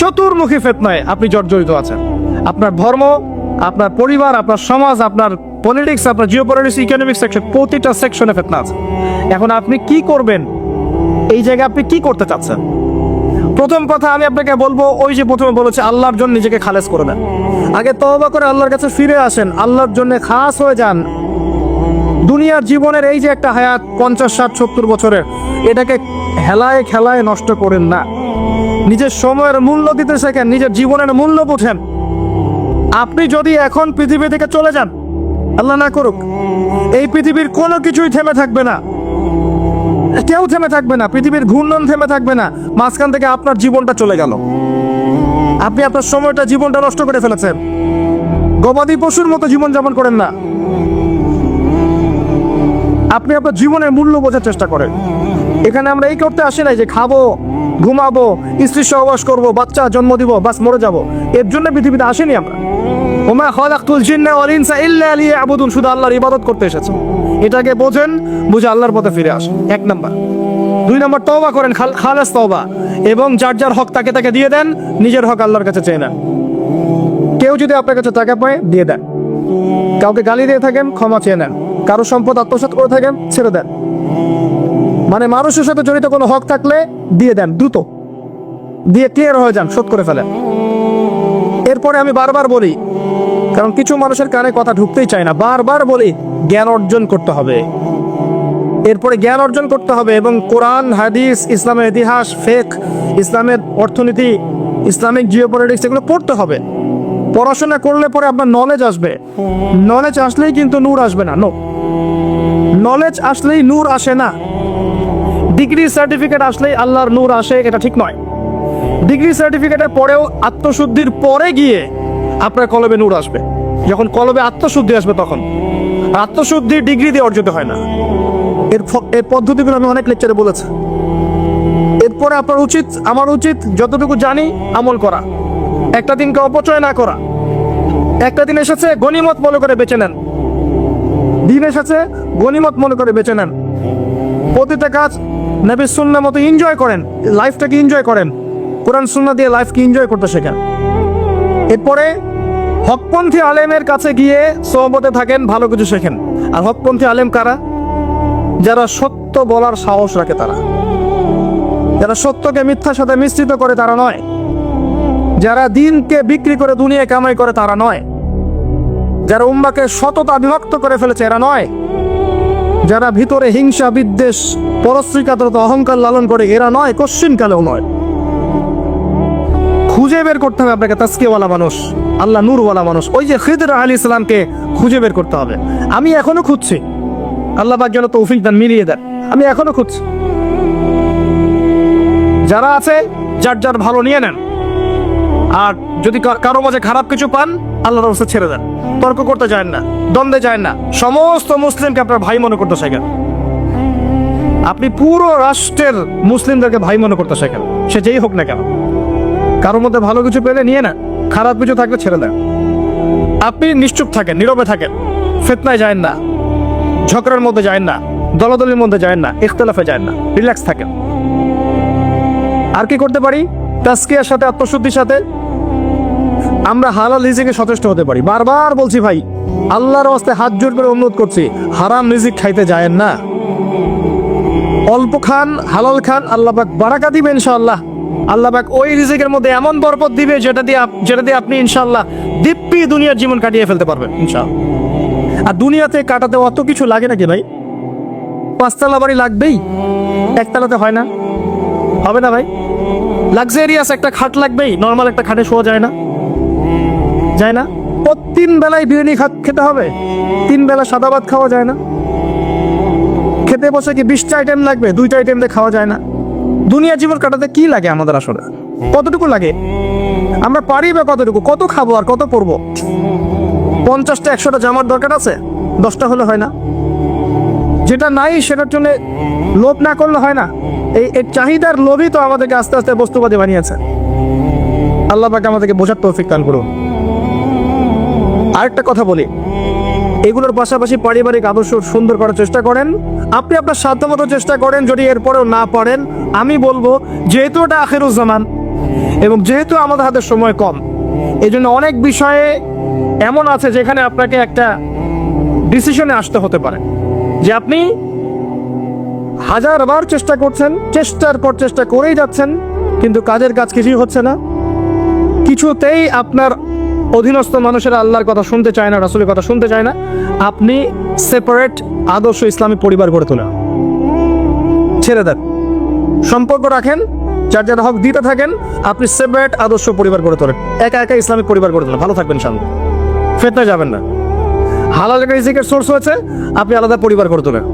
A: চতুর্মুখী ফিতনায় আপনি জর্জরিত আছেন। আপনার ধর্ম, আপনার পরিবার, আপনার সমাজ, আপনার পলিটিক্স, আপনার জিওপলিটিক্স, ইকোনমিক সেকশন, প্রতিটা সেকশনে ফিতনা আছে। এখন আপনি কি করবেন? এই জায়গায় আপনি কি করতে চাচ্ছেন? প্রথম কথা আমি আপনাকে বলবো, ওই যে প্রথমে বলেছে আল্লাহর জন্য নিজেকে খালেস করে দেন। আগে তওবা করে আল্লাহর কাছে ফিরে আসেন, আল্লাহর জন্য খাস হয়ে যান। দুনিয়ার জীবনের এই যে একটা হায়াত 50, 60, 70 বছরের, এটাকে হেলায় খেলায় নষ্ট করেন না। নিজের সময়ের মূল্য দিতে শেখেন, নিজের জীবনের মূল্য বোঝেন। আপনি যদি এখন পৃথিবী থেকে চলে যান, আল্লাহ না করুক, এই পৃথিবীর কোনো কিছুই থেমে থাকবে না, কেউ থেমে থাকবে না, পৃথিবীর ঘূর্ণন থেমে থাকবে না। মাঝখান থেকে আপনার জীবনটা চলে গেল, আপনি আপনার সময়টা, জীবনটা নষ্ট করে ফেলেছেন। গবাদি পশুর মতো জীবন যাপন করেন না, আপনি আপনার জীবনের মূল্য বোঝার চেষ্টা করেন। এখানে আমরা এই করতে আসি নাই যে খাবো, ঘুমাবো, স্ত্রী সহবাস করবো, বাচ্চা জন্ম দিব, বাস মরে যাব। এর জন্য পৃথিবীতে আসেনি আমরা। ওমা খালাকতুল জিন্না ওয়াল ইনসা ইল্লা লিয়াবুদুন, শুধু আল্লাহর ইবাদত করতে এসেছে। এটাকে বোঝেন, বুঝে আল্লাহর পথে ফিরে আসেন, 1 নাম্বার। 2 নাম্বার, তওবা করেন, খালেস তওবা, এবং যার যার হক তাকে তাকে দিয়ে দেন, নিজের হক আল্লাহর কাছে চেয়ে নেন। কেউ যদি আপনার কাছে টাকা পায় দিয়ে দেন, কাউকে গালি দিয়ে থাকেন ক্ষমা চেয়ে নেন, কারো সম্পদ আত্মসাৎ করে থাকেন ছেড়ে দেন। মানে মানুষের সাথে জড়িত কোনো হক থাকলে দিয়ে দেন, দ্রুত দিয়ে ক্লিয়ার হয়ে যান, শোধ করে ফেলেন। এরপরে আমি বারবার বলি, কারণ কিছু মানুষের কানে কথা ঢুকতেই চায় না, বারবার বলি, জ্ঞান অর্জন করতে হবে। এরপরে জ্ঞান অর্জন করতে হবে এবং কোরআন, হাদিস, ইসলামের ইতিহাস, ফিকহ, ইসলামের অর্থনীতি, ইসলামিক জিওপলিটিক্স, এগুলো পড়তে হবে। পড়াশোনা করলে পরে আপনার নলেজ আসবে। নলেজ আসলেই কিন্তু নূর আসবে না, নলেজ আসলেই নূর আসে না। ডিগ্রি সার্টিফিকেট আসলেই আল্লাহর নূর আসে, এটা ঠিক নয়। ডিগ্রি সার্টিফিকেটের পরেও আত্মশুদ্ধির পরে গিয়ে আপনার কলবে নূর আসবে। যখন কলবে আত্মশুদ্ধি আসবে তখন। আত্মশুদ্ধি ডিগ্রি দিয়ে অর্জিত হয় না। এর পদ্ধতিগুলো আমি অনেক লেকচারে বলেছি। এরপরে আপনার উচিত, আমার উচিত, যতটুকু জানি আমল করা, একটা দিনকে অপচয় না করা। একটা দিন এসেছে, গনিমত মনে করে বেঁচে নেন। দিন এসেছে, গনিমত মনে করে বেঁচে নেন। প্রতিটা কাজ নবীর সুন্নাহ মতো এনজয় করেন, লাইফটাকে এনজয় করেন, কোরআন সুন্নাহ দিয়ে লাইফকে এনজয় করতে শেখেন। এরপরে হকপন্থী আলেমের কাছে গিয়ে সোহবতে থাকেন, ভালো কিছু শেখেন। আর হকপন্থী আলেম কারা? যারা সত্য বলার সাহস রাখে, তারা। যারা সত্যকে মিথ্যার সাথে মিশ্রিত করে তারা নয়। যারা দিনকে বিক্রি করে দুনিয়া কামাই করে তারা নয়। যারা উম্মাকে সততা বিভক্ত করে ফেলেছে এরা নয়। যারা ভিতরে হিংসা, বিদ্বেষ, পরশ্রীকাতরতা, অহংকার লালন করে এরা নয়, কশ্চিনকালেও নয়। খুঁজে বের করতে হবে আপনাকে তাজকিয়াওয়ালা মানুষ, আল্লাহ নূরওয়ালা মানুষ। ওই যে খিদর আলাইহিস সালামকে খুঁজে বের করতে হবে। আমি এখনো খুঁজছি, আল্লাহ পাক যেন তৌফিক দান, মিলিয়ে দেন। আমি এখনো খুঁজছি। যারা আছে যার যার ভালো নিয়ে নেন, আর যদি কারো মাঝে খারাপ কিছু পান আল্লাহর রাস্তায় ছেড়ে দেন। তর্ক করতে চান না, দ্বন্দ্বে যায় না। সমস্ত মুসলিমকে আপনার ভাই মনে করতে শেখেন। আপনি পুরো রাষ্ট্রের মুসলিমদেরকে ভাই মনে করতে শেখেন, সে যেই হোক না কেন। কারোর মধ্যে ভালো কিছু পেলে নিয়ে না, খারাপ কিছু থাকলে ছেড়ে দেন। আপনি নিশ্চুপ থাকেন, নীরবে থাকেন, ফিতনায় যায় না, ঝগড়ার মধ্যে যায় না, দলাদলির মধ্যে যায় না, ইখতিলাফে যায় না, রিল্যাক্স থাকেন। আর কি করতে পারি? তাজকিয়ার সাথে, আত্মশুদ্ধির সাথে আমরা হালাল রিজিকে সচেষ্ট হতে পারি। বারবার বলছি ভাই, আল্লাহর ওয়াস্তে হাত জোর করে অনুরোধ করছি, হারাম রিজিক খাইতে যায়েন না। অল্প খান, হালাল খান, আল্লাহ পাক বারাকা দিবে ইনশাআল্লাহ। আল্লাহ পাক ওই রিজিকের মধ্যে এমন বরকত দিবে যেটা দিয়ে আপনি ইনশাআল্লাহ দিব্যি দুনিয়ার জীবন কাটিয়ে ফেলতে পারবেন ইনশাআল্লাহ। আর দুনিয়াতে কাটাতে অত কিছু লাগে নাকি ভাই? 5 তলা বাড়ি লাগবেই, 1 তলাতে হয় না, হবে না ভাই? লাক্সারিয়াস একটা খাট লাগবেই, নর্মাল একটা খাটে শোয়া যায় না, যায় না। 3 বেলায় বিরিয়ানি খেতে হবে, 3 বেলা সাদা ভাত খাওয়া যায় না। খেতে বসে কি 20টা আইটেম লাগবে, 2টা আইটেম দিয়ে খাওয়া যায় না। দুনিয়া জীবন কাটাতে কি লাগে আমাদের আসলে? কতটুকু লাগে? আমরা পারি বা কতটুকু? কত খাবো আর কত পরবো? 50টা 100টা জামার দরকার আছে, 10টা হলে হয় না? যেটা নাই সেটার জন্য লোভ না করলে হয় না? এই চাহিদার লোভই তো আমাদেরকে আস্তে আস্তে বস্তুবাদী বানিয়েছে। আল্লাহ পাক আমাদেরকে বোঝার তৌফিক দান করুন। আরেকটা কথা বলি, এগুলোর পাশাপাশি পারিবারিক আদর্শ সুন্দর করার চেষ্টা করেন। আপনি আপনার সাধ্যমতো চেষ্টা করেন। যদি এরপরেও না পারেন, আমি বলবো যেহেতু এটা আখিরুজ্জামান এবং যেহেতু আমাদের হাতে সময় কম, এই জন্য অনেক বিষয়ে এমন আছে যেখানে আপনাকে একটা ডিসিশনে আসতে হতে পারে যে আপনি 1000বার চেষ্টা করছেন, চেষ্টার পর চেষ্টা করেই যাচ্ছেন, কিন্তু কাজের কাজ কিছুই হচ্ছে না। কিছুতেই আপনার অধীনস্থ মানুষেরা আল্লাহর কথা শুনতে চায় না, রাসূলের কথা শুনতে চায় না। আপনি সেপারেট আদর্শ ইসলামী পরিবার গড়ে তোলেন, ছেড়ে দেন। সম্পর্ক রাখেন, যার যার হক দিতে থাকেন, আপনি সেপারেট আদর্শ পরিবার গড়ে তোলেন, একা একা ইসলামিক পরিবার গড়ে তোলেন, ভালো থাকবেন সামনে, ফেতনায় যাবেন না। হালাল রিজিকের সোর্স হয়েছে, আপনি আলাদা পরিবার গড়ে তোলেন।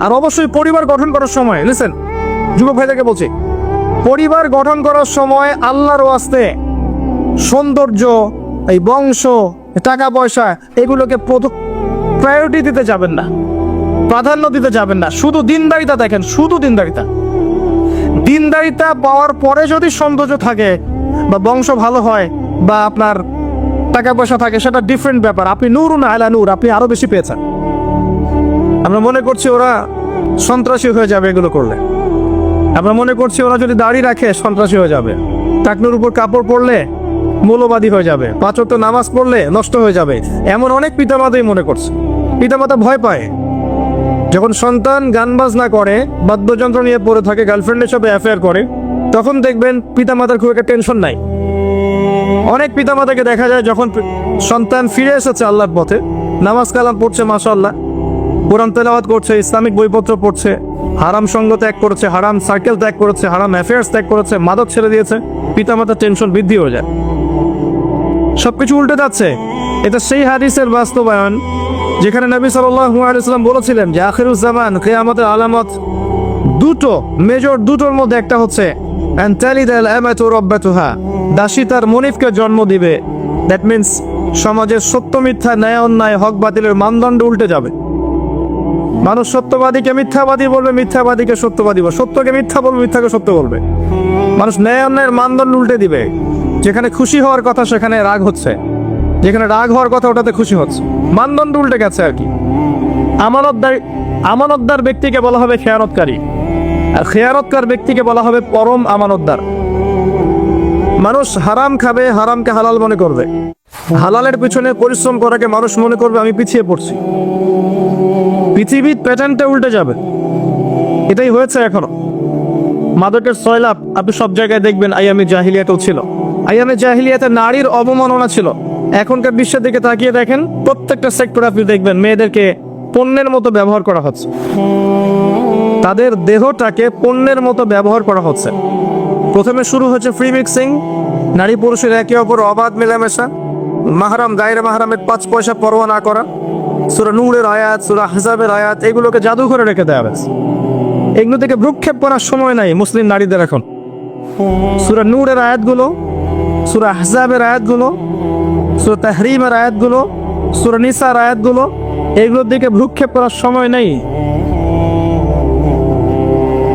A: আর অবশ্যই পরিবার গঠন করার সময়, লিসেন যুবক ভাইদেরকে বলছি, পরিবার গঠন করার সময় আল্লাহর ওয়াস্তে সৌন্দর্য, এই বংশ, টাকা পয়সা এগুলোকে প্রায়োরিটি দিতে যাবেন না, প্রাধান্য দিতে যাবেন না। শুধু দিনদারিতা দেখেন, শুধু দিনদারিতা। দিনদারিতা পাওয়ার পরে যদি সৌন্দর্য থাকে বা বংশ ভালো হয় বা আপনার টাকা পয়সা থাকে, সেটা ডিফারেন্ট ব্যাপার। আপনি নূরুন আলা নূর, আপনি আরো বেশি পেয়েছেন। আমরা মনে করছি ওরা সন্ত্রাসী হয়ে যাবে এগুলো করলে, আমরা মনে করছি ওরা যদি দাড়ি রাখে সন্ত্রাসী হয়ে যাবে, টাকনুর উপর কাপড় পরলে মৌলবাদী হয়ে যাবে, 5 ওয়াক্ত নামাজ পড়লে নষ্ট হয়ে যাবে। এমন অনেক পিতামাতাই মনে করছে। পিতামাতা ভয় পায় যখন সন্তান গান বাজনা করে, বাদ্যযন্ত্র নিয়ে পড়ে থাকে, গার্লফ্রেন্ডের সাথে অ্যাফেয়ার করে, তখন দেখবেন পিতামাতার খুব একটা টেনশন নাই। অনেক পিতামাতাকে দেখা যায় যখন সন্তান ফিরে এসেছে আল্লাহর পথে, নামাজ কালাম পড়ছে, মাশাআল্লাহ, কোরআন তেলাওয়াত করছে, ইসলামিক বইপত্র পড়ছে, হারাম সঙ্গ ত্যাগ করেছে, হারাম সার্কেল ত্যাগ করেছে, হারাম অ্যাফেয়ার্স ত্যাগ করেছে, মাদক ছেড়ে দিয়েছে, পিতামাতার টেনশন বৃদ্ধি হয়ে যায়, সবকিছু উল্টে যাচ্ছে। এটা সেই হাদিসের বাস্তবায়ন যেখানে নবী সাল্লাল্লাহু আলাইহি ওয়াসাল্লাম বলেছিলেন যে আখিরুজ জামান, কিয়ামতের আলামত দুটো, মেজর দুটোর মধ্যে একটা হচ্ছে আন তালিদাল আমাতু রাব্বাতুহা, দাসী তার মনিবকে জন্ম দিবে। দ্যাট মিন্স সমাজের সত্য মিথ্যা, ন্যায় অন্যায়, হক বাতিলের মানদণ্ড উল্টে যাবে। মানুষ সত্যবাদীকে মিথ্যাবাদী বলবে, মিথ্যাবাদীকে সত্যবাদী বলবে, সত্যকে মিথ্যা বলবে, মিথ্যাকে সত্য বলবে। মানুষ ন্যায় অন্যায়ের মানদণ্ড উল্টে দিবে। যেখানে খুশি হওয়ার কথা সেখানে রাগ হচ্ছে, যেখানে রাগ হওয়ার কথা ওটাতে খুশি হচ্ছে, মানদণ্ড উল্টে গেছে আর কি। আমানতদার ব্যক্তিকে বলা হবে খেয়ানতকারী, আর খেয়ানতকার ব্যক্তিকে বলা হবে পরম আমানতদার। মানুষ হারাম খাবে, হারামকে হালাল মনে করবে, হালালের পিছনে পরিশ্রম করাকে মানুষ মনে করবে আমি পিছিয়ে পড়ছি। পৃথিবীর প্যাটার্নটা উল্টে যাবে, এটাই হয়েছে এখনো। মাদকের সয়লাভ আপনি সব জায়গায় দেখবেন, আইয়ামে জাহিলিয়াতেও ছিল। আইয়ামে জাহিলিয়াতে নারীর অবমাননা ছিল। এখনকার বিশ্বের দিকে তাকিয়ে দেখেন, প্রত্যেকটা সেক্টর আপনি দেখবেন মেয়েদেরকে পণ্যের মতো ব্যবহার করা হচ্ছে, তাদের দেহটাকে পণ্যের মতো ব্যবহার করা হচ্ছে। প্রথমে শুরু হচ্ছে ফ্রি মিক্সিং, নারী পুরুষের একে অপর অবাধ মেলামেশা, মাহরাম গায়রে মাহরামের 5 পয়সা পরোয়া না করা, সূরা নূরের আয়াত, সূরা আহজাবের আয়াত, এগুলোকে জাদু করে রেখে দেওয়া হয়েছে। এগুলো থেকে ভ্রুক্ষেপ করার সময় নাই মুসলিম নারীদের এখন। সূরা নূরের আয়াতগুলো, সূরা আহজাবের আয়াতগুলো, সূরা তাহরিমের আয়াতগুলো, সূরা নিসার আয়াতগুলো, এগুলোর দিকে ভ্রুক্ষেপ করার সময় নেই।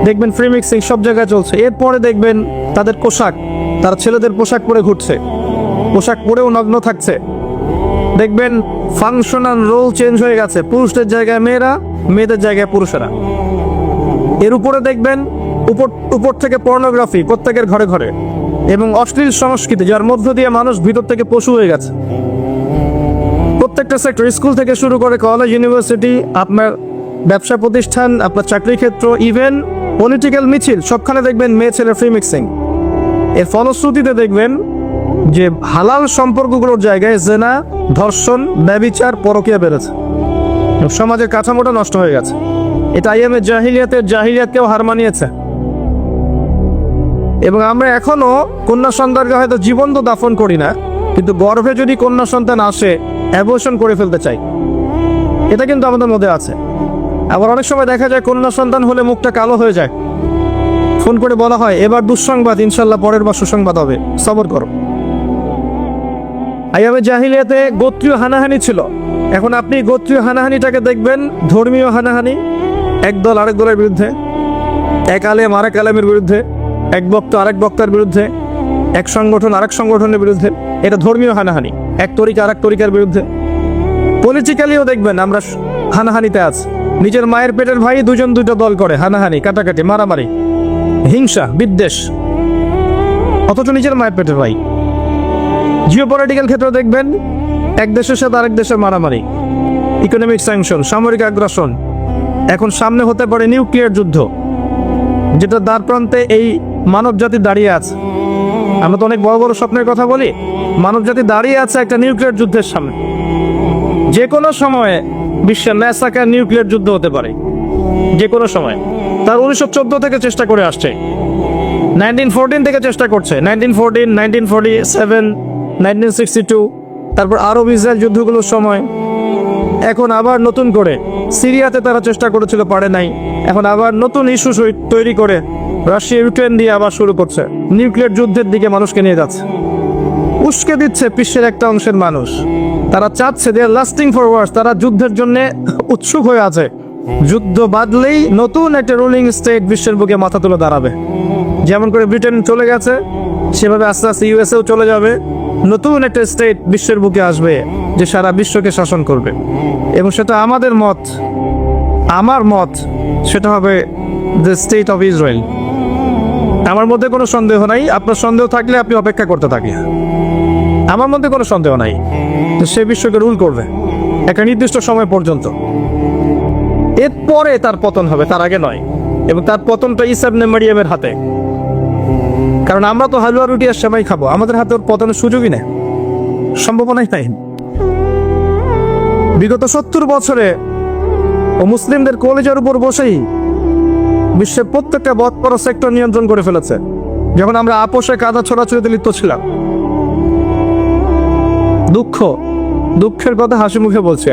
A: দেখবেন ফ্রি মিক্সিং সব জায়গায় চলছে। এরপরে দেখবেন তাদের পোশাক, তারা ছেলেদের পোশাক পরে ঘুরছে, পোশাক পরেও নগ্ন থাকছে। দেখবেন ফাংশনাল রোল চেঞ্জ হয়ে গেছে, পুরুষদের জায়গায় মেয়েরা, মেয়েদের জায়গায় পুরুষেরা। এর উপরে দেখবেন উপর থেকে পর্নোগ্রাফি প্রত্যেকের ঘরে ঘরে এবং অশ্লীল সংস্কৃতি, যার মধ্য দিয়ে মানুষ ভিতর থেকে পশু হয়ে গেছে। প্রত্যেকটা সেক্টর, স্কুল থেকে শুরু করে কলেজ, ইউনিভার্সিটি, আপনার ব্যবসা প্রতিষ্ঠান, আপনার চাকরি ক্ষেত্র, ইভেন পলিটিক্যাল মিছিল, সবখানে দেখবেন মেয়ে ছেলে ফ্রি মিক্সিং। এর ফলশ্রুতিতে দেখবেন যে হালাল সম্পর্কগুলোর জায়গায় জেনা, ধর্ষণ, ব্যভিচার, পরকীয়া বেড়েছে। সমাজের কাঠামোটা নষ্ট হয়ে গেছে। এটা আইয়ামে জাহিলিয়াতকেও হার মানিয়েছে। এবং আমরা এখনো কন্যা সন্তানকে হয়তো জীবন্ত দাফন করি না, কিন্তু গর্ভে যদি কন্যা সন্তান আসে অ্যাবর্শন করে ফেলতে চাই, এটা কিন্তু আমাদের মধ্যে আছে। আবার অনেক সময় দেখা যায় কন্যা সন্তান হলে মুখটা কালো হয়ে যায়, ফোন করে বলা হয় এবার দুঃসংবাদ, ইনশাল্লাহ পরের বার সুসংবাদ হবে, সবর করো। আইয়ামে জাহিলিয়াতে গোত্রীয় হানাহানি ছিল, এখন আপনি গোত্রীয় হানাহানিটাকে দেখবেন ধর্মীয় হানাহানি। এক দল আরেক দলের বিরুদ্ধে, এক আলেম আরেক আলেমের বিরুদ্ধে, এক বক্তা আরেক বক্তার বিরুদ্ধে, এক সংগঠন আরেক সংগঠনের বিরুদ্ধে। এটা ধর্মীয় হানাহানি। এক তরিকা আরেক তরিকার বিরুদ্ধে। পলিটিক্যালিও দেখবেন আমরা হানাহানিতে আছি। নিজের মায়ের পেটের ভাই দুজন দুটো দল করে হানাহানি, কাটাকাটি, মারামারি, হিংসা, বিদ্বেষ, অথচ নিজের মায়ের পেটের ভাই। জিওপলিটিক্যাল ক্ষেত্রে দেখবেন এক দেশের সাথে আরেক দেশের মারামারি, ইকোনমিক স্যাংশন, সামরিক আগ্রাসন। এখন সামনে হতে পারে নিউক্লিয়ার যুদ্ধ, যেটা দ্বার প্রান্তে এই মানব জাতি দাঁড়িয়ে আছে। আমরা তো অনেক বড় বড় স্বপ্নের কথা বলি, মানব জাতি দাঁড়িয়ে আছে একটা নিউক্লিয়ার যুদ্ধের সামনে। যে কোনো সময়ে বিশ্বের ম্যাসাকার নিউক্লিয়ার যুদ্ধ হতে পারে, যে কোনো সময়। তার 1914 থেকে চেষ্টা করে আসছে 1914 থেকে চেষ্টা করছে, 1914, 1947, 1962, তারপর আরব ইসরায়েল যুদ্ধগুলোর সময়। এখন আবার নতুন করে সিরিয়াতে তারা চেষ্টা করেছিল, পারে নাই। এখন আবার নতুন ইস্যু তৈরি করে রাশিয়া ইউক্রেন দিয়ে আবার শুরু করছে, নিউক্লিয়ার যুদ্ধের দিকে মানুষকে নিয়ে যাচ্ছে, উস্কে দিচ্ছে বিশ্বের একটা অংশের মানুষ। তারা চাচ্ছে দে আর লাস্টিং ফর ওয়ার্স, তারা যুদ্ধের জন্য উৎসুক হয়ে আছে। যুদ্ধ বাদলেই নতুন একটা রুলিং স্টেট বিশ্বের বুকে মাথা তুলে দাঁড়াবে। যেমন করে ব্রিটেন চলে গেছে, সেভাবে আস্তে আস্তে ইউএসএও চলে যাবে। নতুন একটা স্টেট বিশ্বের বুকে আসবে যে সারা বিশ্বকে শাসন করবে, এবং সেটা আমাদের মত, আমার মত, সেটা হবে দ্য স্টেট অফ ইসরায়েল। আমার মধ্যে কোনো সন্দেহ নাই, আপনার সন্দেহ থাকলে আপনি অপেক্ষা করতে থাকি। আমার মধ্যে কোনো সন্দেহ নাই যে সে বিশ্বকে রুল করবে একটা নির্দিষ্ট সময় পর্যন্ত। এরপরে তার পতন হবে, তার আগে নয়। এবং তার পতনটা ঈসা ইবনে মারইয়ামের হাতে। কারণ আমরা তো হালুয়া রুটি আর সেমাই খাবো, আমাদের হাতে ওর পতনের সুযোগই নেই, সম্ভাবনাই নাই। বিগত 70 বছরে ও মুসলিমদের কলেজের উপর বসেই বিশ্বের প্রত্যেকটা বড় সেক্টর নিয়ন্ত্রণ করে ফেলেছে। যখন আমরা আপোষে কাদা ছোড়াছুড়িতে লিপ্ত ছিলাম, দুঃখের কথা হাসি মুখে বলছি,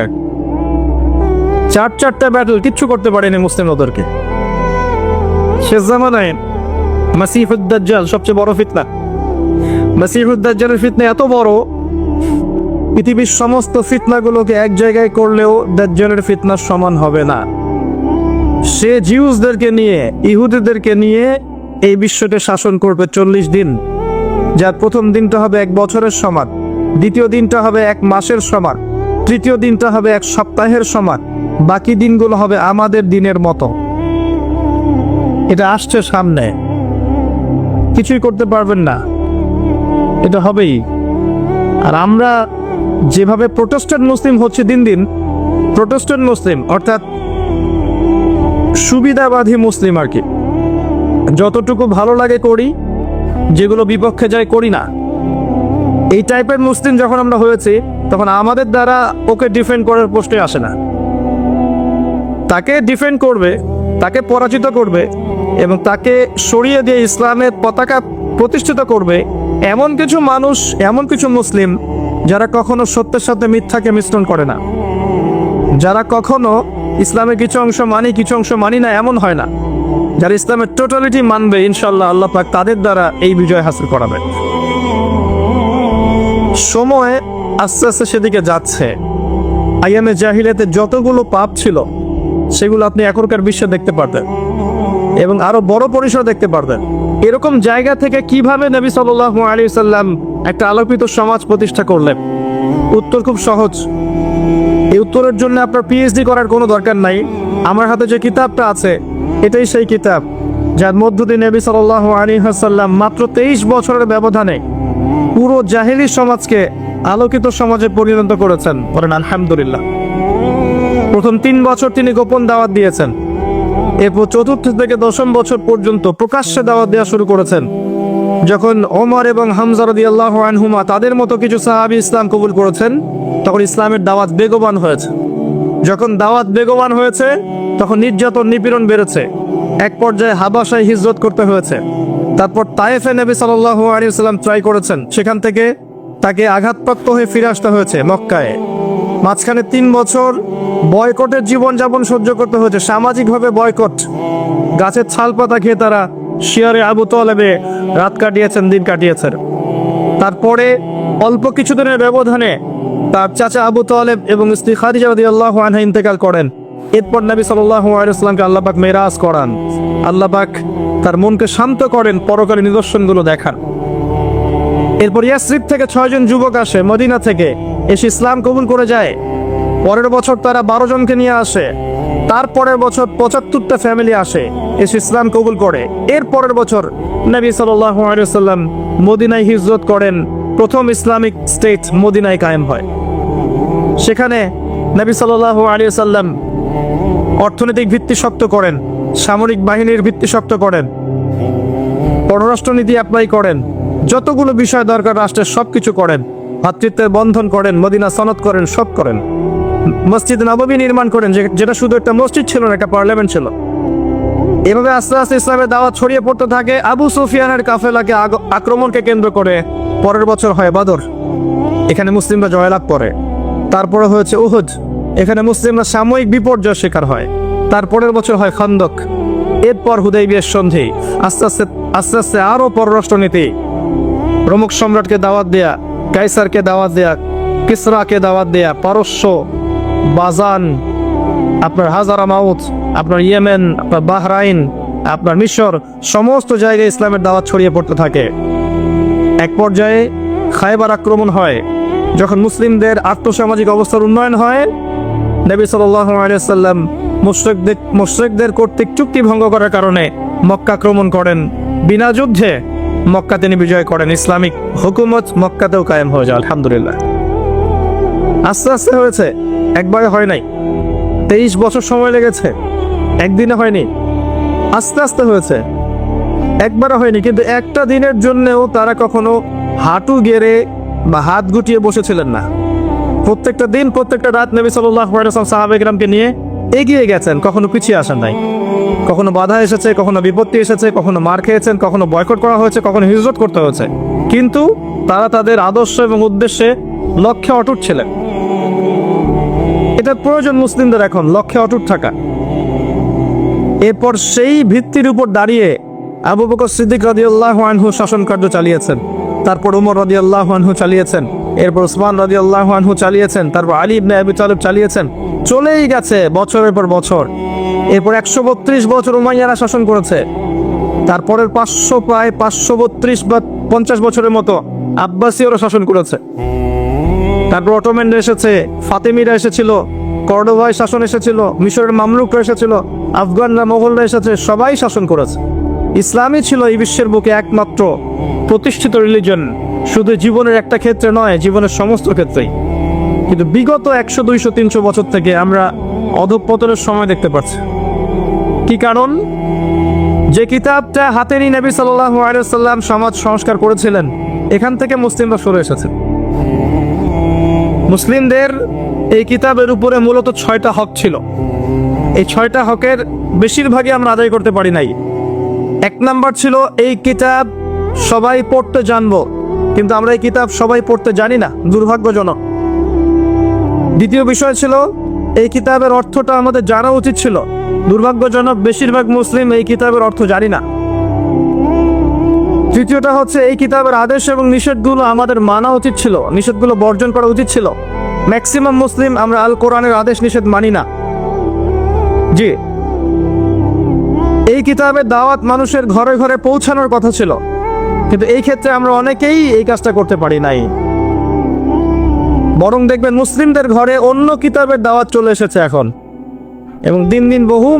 A: 4টা ব্যাটল কিচ্ছু করতে পারেনি মুসলিম ওদেরকে। শেষ জামানায় মাসিহুদ দাজ্জাল সবচেয়ে বড় ফিতনা। মাসিহুদ দাজ্জালের ফিতনা এত বড়, পৃথিবীর সমস্ত ফিতনাগুলোকে এক জায়গায় করলেও দাজ্জালের ফিতনার সমান হবে না। সে জিউসদেরকে নিয়ে, ইহুদিদেরকে নিয়ে এই বিশ্বকে শাসন করবে 40 দিন, যার প্রথম দিনটা হবে 1 বছরের সমান, দ্বিতীয় দিনটা হবে 1 মাসের সমান, তৃতীয় দিনটা হবে 1 সপ্তাহের সমান, বাকি দিনগুলো হবে আমাদের দিনের মতো। এটা আসছে সামনে, কিছুই করতে পারবেন না, এটা হবেই। আর আমরা যেভাবে প্রোটেস্ট্যান্ট মুসলিম হচ্ছে দিন দিন, প্রোটেস্ট্যান্ট মুসলিম অর্থাৎ সুবিধাবাদী মুসলিম আর কি, যতটুকু ভালো লাগে করি, যেগুলো বিপক্ষে যায় করি না, এই টাইপের মুসলিম যখন আমরা হয়েছি, তখন আমাদের দ্বারা ওকে ডিফেন্ড করার প্রশ্নই আসে না। তাকে ডিফেন্ড করবে, তাকে পরাজিত করবে এবং তাকে সরিয়ে দিয়ে ইসলামের পতাকা প্রতিষ্ঠিত করবে এমন কিছু মানুষ, এমন কিছু মুসলিম যারা কখনো সত্যের সাথে মিথ্যাকে মিশ্রণ করে না, যারা কখনো ইসলামের কিছু অংশ মানি কিছু অংশ মানি না এমন হয় না, যারা ইসলামের টোটালিটি মানবে, ইনশাল্লাহ আল্লাহ পাক তাদের দ্বারা এই বিজয় হাসিল করাবে। সময় আস্তে আস্তে সেদিকে যাচ্ছে। আইয়ামে জাহিলিয়াতে যতগুলো পাপ ছিল সেগুলো আপনি এখনকার বিশ্বে দেখতে পারতেন এবং আরো বড় পরিসর দেখতে পারতেন। এরকম জায়গা থেকে কিভাবে নবী সাল্লাল্লাহু আলাইহি সাল্লাম একটা আলোকিত সমাজ প্রতিষ্ঠা করলেন? উত্তর খুব সহজ। এই উত্তরের জন্য আপনার পিএইচডি করার কোনো দরকার নাই। আমার হাতে যে কিতাবটা আছে এটাই সেই কিতাব যার মধ্য দিয়ে নবী সাল্লাল্লাহু আলাইহি ওয়াসাল্লাম মাত্র 23 বছরের ব্যবধানে পুরো জাহেলি সমাজকে আলোকিত সমাজে পরিণত করেছেন। বলেন আলহামদুলিল্লাহ। প্রথম 3 বছর তিনি গোপন দাওয়াত দিয়েছেন, এরপর 4র্থ থেকে 10ম বছর পর্যন্ত প্রকাশ্যে দাওয়াত দেওয়া শুরু করেছেন। যখন ওমর এবং হামজা রাদিয়াল্লাহু আনহুমা তাদের মতো কিছু সাহাবী ইসলাম কবুল করেছেন, তখন ইসলামের দাওয়াত বেগবান হয়েছে। যখন দাওয়াত বেগবান হয়েছে, তখন নির্যাতন নিপীড়ন বেড়েছে। এক পর্যায়ে হাবাসায় হিজরত করতে হয়েছে। তারপর তায়েফে নবী সাল্লাল্লাহু আলাইহি ওয়াসাল্লাম ট্রাই করেছেন, সেখান থেকে তাকে আঘাতপ্রাপ্ত হয়ে ফিরে আসতে হয়েছে মক্কায়। মাঝখানে 3 বছর বয়কটের জীবনযাপন সহ্য করতে হয়েছে, সামাজিকভাবে বয়কট। গাছের ছাল পাতা খেয়ে তারা শিয়ারে আবু তালেবে রাত কাটিয়েছেন, দিন কাটিয়েছেন। তারপরে অল্প কিছুদিনের ব্যবধানে তার চাচা আবু তালেব এবং স্ত্রী খাদিজা রাদিয়াল্লাহু আনহা ইন্তেকাল করেন। এরপর নবী সাল্লাল্লাহু আলাইহি ওয়াসাল্লামকে আল্লাহ পাক মেরাজ করান। আল্লাহ পাক তার মনকে শান্ত করেন পরকালে নিদর্শনগুলো দেখান। এরপর ইয়াসরিব থেকে 6 জন যুবক আসে, মদিনা থেকে এসে ইসলাম কবুল করে যায়। পরের বছর তারা 12 জনকে নিয়ে আসে। তারপরের বছর 75টা ফ্যামিলি আসে, এসে ইসলাম কবুল করে। এর পরের বছর নবী সাল্লাল্লাহু আলাইহি ওয়াসাল্লাম মদিনায় হিজরত করেন। প্রথম ইসলামিক স্টেট মদিনায় কায়েম হয়। সেখানে নবী সাল্লাল্লাহু আলাইহি ওয়াসাল্লাম অর্থনৈতিক ভিত্তি শক্ত করেন, সামরিক বাহিনীর ভিত্তি শক্ত করেন, পররাষ্ট্রনীতি অ্যাপ্লাই করেন, যতগুলো বিষয় দরকার রাষ্ট্রের সবকিছু করেন। ভাতৃত্বের বন্ধন করেন, মদিনা সনদ করেন, সব করেন। মসজিদ নববী নির্মাণ করেন, যেটা শুধু একটা মসজিদ ছিল না, একটা পার্লামেন্ট ছিল। এভাবে আস্তে আস্তে ইসলামের দাওয়াত ছড়িয়ে পড়তে থাকে। আবু সুফিয়ানের কাফেলাকে আক্রমণকে কেন্দ্র করে পরের বছর হয় বদর, এখানে মুসলিমরা জয়লাভ করে। তারপরে হয়েছে উহুদ, এখানে মুসলিমরা সাময়িক বিপর্যয়ের শিকার হয়। তারপরের বছর হয় খন্দক, এরপর হুদাইবিয়ার সন্ধি। আস্তে আস্তে আস্তে আস্তে আরও পররাষ্ট্রনীতি, রোমক সম্রাটকে দাওয়াত দেয়া, কাইসারকে দাওয়াত দেয়া, কিসরাকে দাওয়াত দেয়া, পারস্য, বাজান, আপনার হাজারা মাউত, আপনার ইয়েমেন, আপনার বাহরাইন, আপনার মিশর, সমস্ত জায়গায় ইসলামের দাওয়াত ছড়িয়ে পড়তে থাকে। এক পর্যায়ে খায়বার আক্রমণ হয়। যখন মুসলিমদের আর্থসামাজিক অবস্থার উন্নয়ন হয়, নবী সাল্লাল্লাহু আলাইহি ওয়াসাল্লাম মুশরিকদের কর্তৃক চুক্তি ভঙ্গ করার কারণে মক্কা আক্রমণ করেন। বিনা যুদ্ধে মক্কা তিনি বিজয় করেন। ইসলামিক হুকুমত মক্কাতেও কায়েম হয়ে যায় আলহামদুলিল্লাহ। আস্তে আস্তে হয়েছে, একবারে হয় নাই। 23 বছর সময় লেগেছে, একদিনে হয়নি, আস্তে আস্তে হয়েছে, একবারে হয়নি। কিন্তু একটা দিনের জন্যেও তারা কখনো হাঁটু গেড়ে বা হাত গুটিয়ে বসেছিলেন না। প্রত্যেকটা দিন, প্রত্যেকটা রাত নবী সাল্লাল্লাহু আলাইহি ওয়াসাল্লাম সাহাবায়ে কিরামকে নিয়ে এগিয়ে গেছেন, কখনো পিছিয়ে আসেন নাই। কখনো বাধা এসেছে, কখনো বিপত্তি এসেছে, কখনো মার খেয়েছেন, কখনো বয়কট করা হয়েছে, কখনো হিজরত করতে হয়েছে, কিন্তু তারা তাদের আদর্শ এবং উদ্দেশ্যে লক্ষ্যে অটুট ছিলেন। এটার প্রয়োজন মুসলিমদের এখন, লক্ষ্যে অটুট থাকা। এরপর সেই ভিত্তির উপর দাঁড়িয়ে আবু বকর সিদ্দিক রাদিয়াল্লাহু আনহু শাসন কার্য চালিয়েছেন, তারপর উমর রাদিয়াল্লাহু আনহু চালিয়েছেন, এরপর উসমান রাদিয়াল্লাহু আনহু চালিয়েছেন, তারপর আলী ইবনে আবি তালিব চালিয়েছেন। চলেই গেছে বছরের পর বছর। এরপর 132 বছর উমাইয়ারা শাসন করেছে। তারপরের প্রায় 532 বা 50 বছরের মতো আব্বাসীয়রা শাসন করেছে। তারপর অটোম্যানরা এসেছে, ফাতেমিরা এসেছিল, কর্ডোভায় শাসন এসেছিল, মিশরের মামলুকরা এসেছিল, আফগানরা, মোগলরা এসেছে, সবাই শাসন করেছে। ইসলামই ছিল এই বিশ্বের বুকে একমাত্র প্রতিষ্ঠিত রিলিজন, শুধু জীবনের একটা ক্ষেত্রে নয়, জীবনের সমস্ত ক্ষেত্রেই। কিন্তু বিগত 100, 200, 300 বছর থেকে আমরা অধঃপতনের সময় দেখতে পাচ্ছি। কি কারণ? যে কিতাবটা হাতে নিয়ে নবী সাল্লাল্লাহু আলাইহি ওয়াসাল্লাম সমাজ সংস্কার করেছিলেন, এখান থেকে মুসলিমরা সরে এসেছে। মুসলিমদের এই কিতাবের উপরে মূলত 6টা হক ছিল। এই 6টা হকের বেশিরভাগই আমরা আদায় করতে পারি নাই। 1 নাম্বার ছিল এই কিতাব সবাই পড়তে জানবো, কিন্তু আমরা এই কিতাব সবাই পড়তে জানি না, দুর্ভাগ্যজনক। দ্বিতীয় বিষয় ছিল এই কিতাবের অর্থটা আমাদের জানা উচিত ছিল, দুর্ভাগ্যজনক বেশিরভাগ মুসলিম এই কিতাবের অর্থ জানি না। তৃতীয়টা হচ্ছে এই কিতাবের আদেশ এবং নিষেধগুলো আমাদের মানা উচিত ছিল, নিষেধগুলো বর্জন করা উচিত ছিল। ম্যাক্সিমাম মুসলিম আমরা আল কোরআনের আদেশ নিষেধ মানি না। জি, এই কিতাবের দাওয়াত মানুষের ঘরে ঘরে পৌঁছানোর কথা ছিল, কিন্তু এই ক্ষেত্রে আমরা অনেকেই এই কাজটা করতে পারি নাই। বরং দেখবেন মুসলিমদের ঘরে অন্য কিতাবের দাওয়াত চলে এসেছে এখন, এবং দিন দিন বহু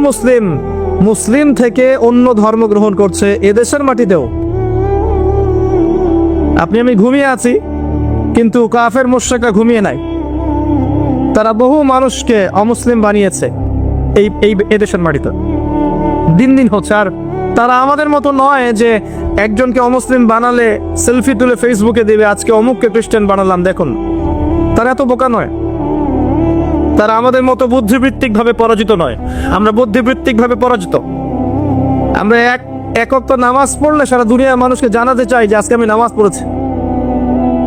A: মুসলিম থেকে অন্য ধর্ম গ্রহণ করছে এদেশের মাটিতেও। আপনি আমি ঘুমিয়ে আছি, কিন্তু কাফের মুশরিকরা ঘুমিয়ে নাই। তারা বহু মানুষকে অমুসলিম বানিয়েছে এই এদেশের মাটিতে, দিন দিন হচ্ছে। আর তারা আমাদের মতো নয় যে একজনকে অমুসলিম বানালে সেলফি তুলে ফেসবুকে দিবে, আজকে অমুককে খ্রিস্টান বানালাম দেখুন। তারা এত বোকা নয়, তারা আমাদের মতো বুদ্ধিবৃত্তিক ভাবে পরাজিত নয়। আমরা বুদ্ধিবৃত্তিক ভাবে পরাজিত। আমরা এক ওয়াক্ত নামাজ পড়লে সারা দুনিয়ার মানুষকে জানাতে চাই যে আজকে আমি নামাজ পড়েছি।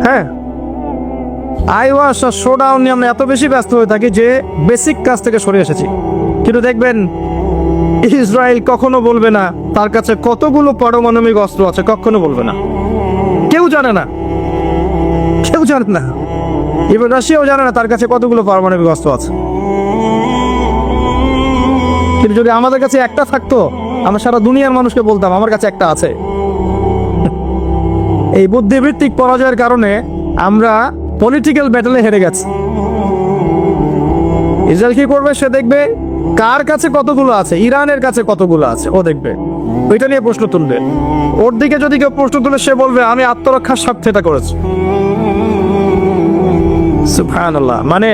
A: হ্যাঁ, আইওয়াস আর শোডাউন নিয়ে আমরা এত বেশি ব্যস্ত হয়ে থাকি যে বেসিক কাজ থেকে সরে এসেছি। কিন্তু দেখবেন ইসরায়েল কখনো বলবে না তার কাছে কতগুলো পারমাণবিক অস্ত্র আছে, কখনো বলবে না। কেউ জানে না, কেউ জানে না। এবার রাশিয়াও জানে না তার কাছে কতগুলো পারমাণবিক অস্ত্র আছে। কিন্তু যদি আমাদের কাছে একটা থাকতো, আমরা সারা দুনিয়ার মানুষকে বলতাম আমার কাছে একটা আছে। এই বুদ্ধিবৃত্তিক পরাজয়ের কারণে আমরা পলিটিক্যাল ব্যাটলে হেরে গেছি। ইসরায়েল কি করবে? সে দেখবে কার কাছে কতগুলো আছে, ইরানের কাছে কতগুলো আছে, ও দেখবে, ওইটা নিয়ে প্রশ্ন তুলবে। ওর দিকে যদি কেউ প্রশ্ন তুলে, সে বলবে আমি আত্মরক্ষার স্বার্থে এটা করেছি। সুবহানাল্লাহ। মানে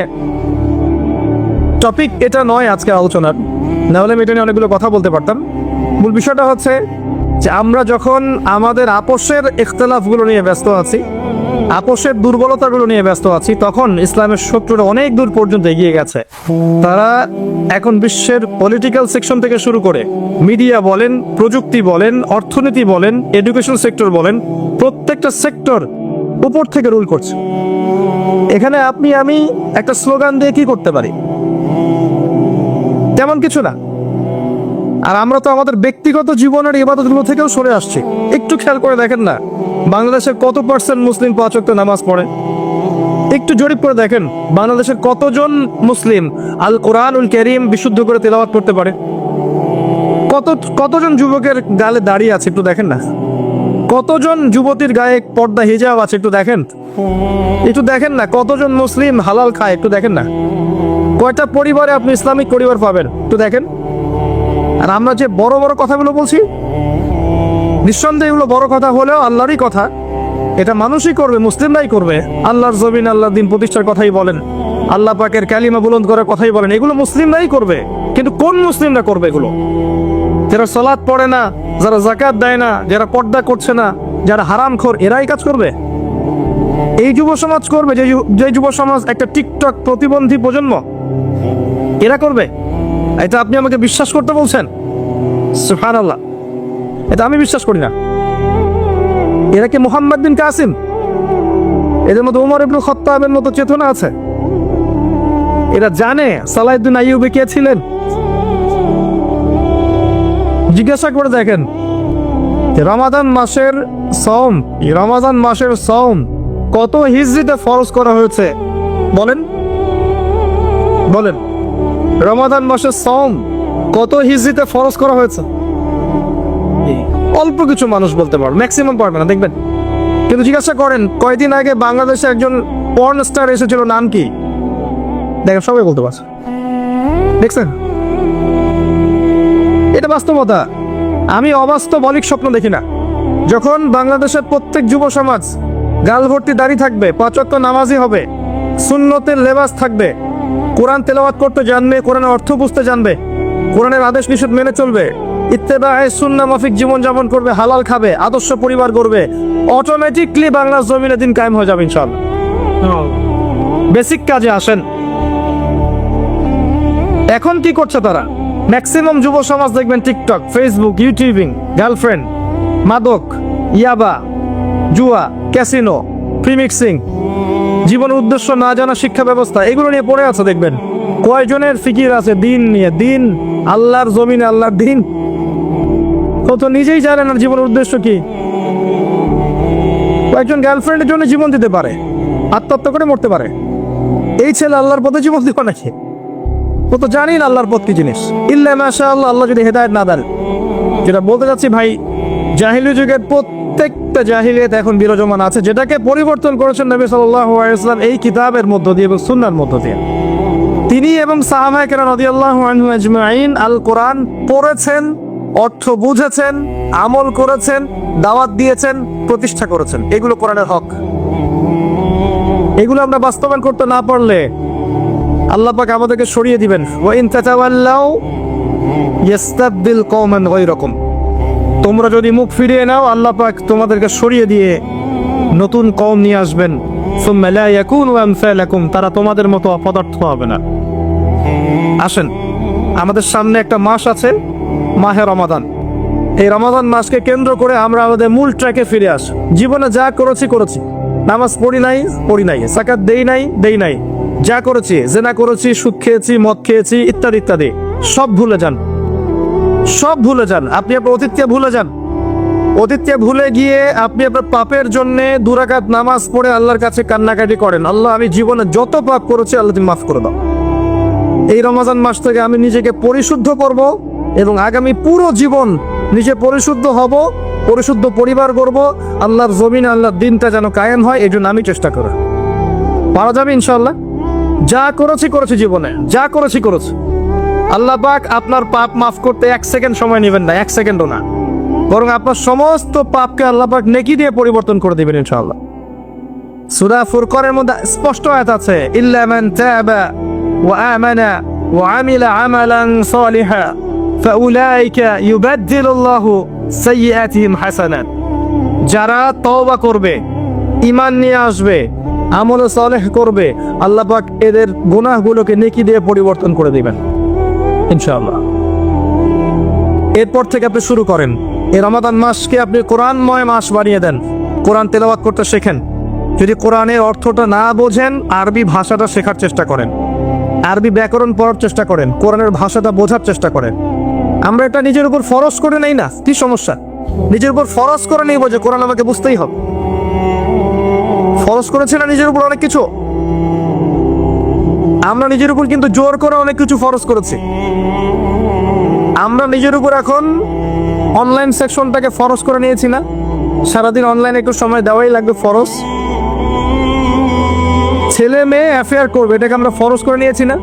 A: টপিক এটা নয় আজকে আলোচনার, না হলে আমি এটা নিয়ে অনেকগুলো কথা বলতে পারতাম। মূল বিষয়টা হচ্ছে যে আমরা যখন আমাদের আপোষের ইখতিলাফগুলো নিয়ে ব্যস্ত আছি, আপোষের দুর্বলতাগুলো নিয়ে ব্যস্ত আছি, তখন ইসলামের শত্রুরা অনেক দূর পর্যন্ত এগিয়ে গেছে। তারা এখন বিশ্বের পলিটিক্যাল সেকশন থেকে শুরু করে মিডিয়া বলেন, প্রযুক্তি বলেন, অর্থনীতি বলেন, এডুকেশন সেক্টর বলেন, প্রত্যেকটা সেক্টর উপর থেকে রুল করছে। এখানে আপনি আমি একটা স্লোগান দিয়ে কি করতে পারি? তেমন কিছু না। আর আমরা তো আমাদের ব্যক্তিগত জীবনের ইবাদতগুলো থেকেও সরে আসছি। একটু খেয়াল করে দেখেন না, বাংলাদেশের কত পার্সেন্ট মুসলিম 5 ওয়াক্ত নামাজ পড়ে? একটু জরিপ করে দেখেন, বাংলাদেশের কতজন মুসলিম আল কোরআনুল কারীম বিশুদ্ধ করে তেলাওয়াত করতে পারে? কতজন যুবকের গালে দাড়ি আছে? একটু দেখেন না। কতজন যুবতীর গায়ে পর্দা হিজাব আছে? একটু দেখেন। একটু দেখেন না, কতজন মুসলিম হালাল খায়? একটু দেখেন না। কয়টা পরিবারে আপনি ইসলামিক পরিবার পাবেন? একটু দেখেন। আর আমরা যে বড় বড় কথাগুলো বলছি, নিঃসন্দেহে এগুলো বড় কথা হলেও আল্লাহরই কথা। এটা মানুষই করবে, মুসলিমরাই করবে। আল্লাহর জমিন, আল্লাহর দিন প্রতিষ্ঠার কথাই বলেন, আল্লাহ পাকের কালিমা বুলন্দ করার কথাই বলেন, এগুলো মুসলিমরাই করবে। কিন্তু কোন মুসলিমরা করবে এগুলো? যারা সালাত পড়ে না, যারা যাকাত দেয় না, যারা পর্দা করছে না, যারা হারামখোর, এরাই কাজ করবে? এই যুব সমাজ করবে? যে যুব সমাজ একটা টিকটক প্রতিবন্ধী প্রজন্ম, এরা করবে? এটা আপনি আমাকে বিশ্বাস করতে বলছেন? সুবহানাল্লাহ, এটা আমি বিশ্বাস করি না। এরা কি মুহাম্মদ বিন কাসিম? এদের মধ্যে ওমর ইবনে খাত্তাবের মতো চেতনা আছে? এরা জানে সালাহউদ্দিন আইয়ুবী কে ছিলেন? জিজ্ঞাসা করে দেখেন, রমাদান মাসের সওম কত হিজরিতে ফরজ করা হয়েছে? বলেন বলেন, রমাদান মাসের সওম কত হিজরিতে ফরজ করা হয়েছে? অল্প কিছু মানুষ বলতে পারবে, ম্যাক্সিমাম পারবে না, দেখবেন। কিন্তু জিজ্ঞাসা করেন, কয়দিন আগে বাংলাদেশে একজন পর্ন স্টার এসেছিল, নাম কি? দেখেন, সবাই বলতে পারছে। দেখছেন, এটা বাস্তবতা। আমি অবাস্তব অলিক স্বপ্ন দেখি না। যখন বাংলাদেশের প্রত্যেক যুব সমাজ গাল ভর্তি দাড়ি থাকবে, 5 ওয়াক্ত নামাজি হবে, সুন্নতের লেবাস থাকবে, কোরআন তেলাওয়াত করতে জানবে, কোরআনের অর্থ বুঝতে জানবে, কোরআনের আদেশ নিষেধ মেনে চলবে, ইত্তেবায়ে সুন্নাহ মাফিক জীবন যাপন করবে, হালাল খাবে, আদর্শ পরিবার করবে, অটোমেটিকলি বাংলার জমিনে দিন কায়েম হয়ে যাবে ইনশাআল্লাহ। বেসিক কাজে আসেন। এখন কি করছে তারা? ম্যাক্সিমাম যুব সমাজ দেখবেন টিকটক, ফেসবুক, ইউটিউবিং, গার্লফ্রেন্ড, মাদক, ইয়াবা, জুয়া, ক্যাসিনো, প্রিমিক্সিং, জীবনের উদ্দেশ্য না জানা শিক্ষা ব্যবস্থা, এগুলো নিয়ে পড়ে আছে। দেখবেন কয়জনের ফিকির আছে দিন নিয়ে? দিন, আল্লাহর জমিনে আল্লাহর দিন, কত নিজেই জানে না জীবনের উদ্দেশ্য কি। কয়েকজন গার্লফ্রেন্ডের জন্য জীবন দিতে পারে, আত্মহত্যা করে মরতে পারে। এই ছেলে আল্লাহর পথে জীবন দিব নাকি? ও তো জানি না আল্লাহর পথ কি জিনিস। ইল্লা মাশাআল্লাহ, আল্লাহ যদি হেদায়েত না দেন। যেটা বলতে যাচ্ছি ভাই, জাহিলি যুগের প্রত্যেকটা জাহিলিয়াত এখন বিরাজমান আছে, যেটাকে পরিবর্তন করেছেন নবী সাল্লাল্লাহু আলাইহি ওয়াসাল্লাম এই কিতাবের মধ্য দিয়ে এবং সুন্নাহর মধ্য দিয়ে। তিনি এবং সাহাবায়ে কেরাম রাদিয়াল্লাহু আনহুম আজমাইন আল কোরআন পড়েছেন, অর্থ বুঝেছেন, আমল করেছেন, দাওয়াত দিয়েছেন, প্রতিষ্ঠা করেছেন। এগুলো কোরআনের হক। এগুলো আমরা বাস্তবায়ন করতে না পারলে আল্লাহ পাক আমাদেরকে সরিয়ে দিবেন। ওয়া ইন তাতাওয়াল্লাউ ইস্তাবদিল কওমান গায়রাকুম। তোমরা যদি মুখ ফিরিয়ে নাও, আল্লাহ পাক তোমাদেরকে সরিয়ে দিয়ে নতুন কওম নিয়ে আসবেন। সুম্মা লা ইয়াকুনু আমসালাকুম, তারা তোমাদের মতো অপদার্থ হবে না। আসেন, আমাদের সামনে একটা মাস আছে, মাহে রমাদান। এই রমাদান মাসকে কেন্দ্র করে আমরা আমাদের মূল ট্র্যাকে ফিরে আসি। জীবনে যা করেছি, নামাজ পড়ি নাই, যাকাত দেই নাই, যা করেছি, জিনা করেছি, সুদ খেয়েছি, মদ খেয়েছি, ইত্যাদি ইত্যাদি, সব ভুলে যান। আপনি আপনার অতীতকে ভুলে যান। অতীতকে ভুলে গিয়ে আপনি আপনার পাপের জন্য 2 রাকাত নামাজ পড়ে আল্লাহর কাছে কান্নাকাটি করেন, আল্লাহ আমি জীবনে যত পাপ করেছি আল্লাহ তুমি মাফ করে দাও। এই রমজান মাস থেকে আমি নিজেকে পরিশুদ্ধ করব এবং আগামী পুরো জীবন নিজে পরিশুদ্ধ হব, পরিশুদ্ধ পরিবার করব, আল্লাহর জমিনে আল্লাহর দিনটা যেন কায়েম হয়, এই জন্য আমি চেষ্টা করব। পারা যাবে ইনশাআল্লাহ। যা করেছি জীবনে, যা করেছি। আল্লাহ পাক আপনার পাপ মাফ করতে 1 সেকেন্ড সময় নেবেন না, 1 সেকেন্ডও না, বরং আপনার সমস্ত পাপকে আল্লাহ পাক নেকি দিয়ে পরিবর্তন করে দিবেন ইনশাআল্লাহ। সূরা ফুরকানের মধ্যে স্পষ্ট আয়াত আছে, ইল্লা মান তাবা ওয়া আমানা ওয়া আমিলা আমালান সালিহা ফাউলাইকা ইউবাদদিলুল্লাহু সাইয়্যাতিহিম হাসানাত। যারা তওবা করবে, ঈমান নিয়ে আসবে, আমলে সালেহ করবে, আল্লাহ পাক এদের গুনাহগুলোকে নেকি দিয়ে পরিবর্তন করে দিবেন ইনশাআল্লাহ। এরপর থেকে আপনি শুরু করেন, এই রমাদান মাসকে আপনি কোরআনময় মাস বানিয়ে দেন। কোরআন তেলাওয়াত করতে শেখেন। যদি কোরআনের অর্থটা না বোঝেন, আরবি ভাষাটা শেখার চেষ্টা করেন, আরবি ব্যাকরণ পড়ার চেষ্টা করেন, কোরআনের ভাষাটা বোঝার চেষ্টা করেন। আমরা এটা নিজের উপর ফরজ করে নেই না, কি সমস্যা? নিজের উপর ফরজ করে নেই যে কোরআন আমাকে বুঝতেই হবে। ফরজ করেছে না নিজের উপর অনেক কিছু? আমরা নিজের উপর কিন্তু জোর করে অনেক কিছু ফরজ করেছি। আমরা নিজের উপর এখন অনলাইন সেকশনটাকে ফরজ করে নিয়েছি না? সারাদিন অনলাইনে একটু সময় দেওয়াই লাগবে, ফরজ। ছেলে মেয়ে অ্যাফেয়ার করবে, এটাকে আমরা ফরজ করে নিয়েছি না?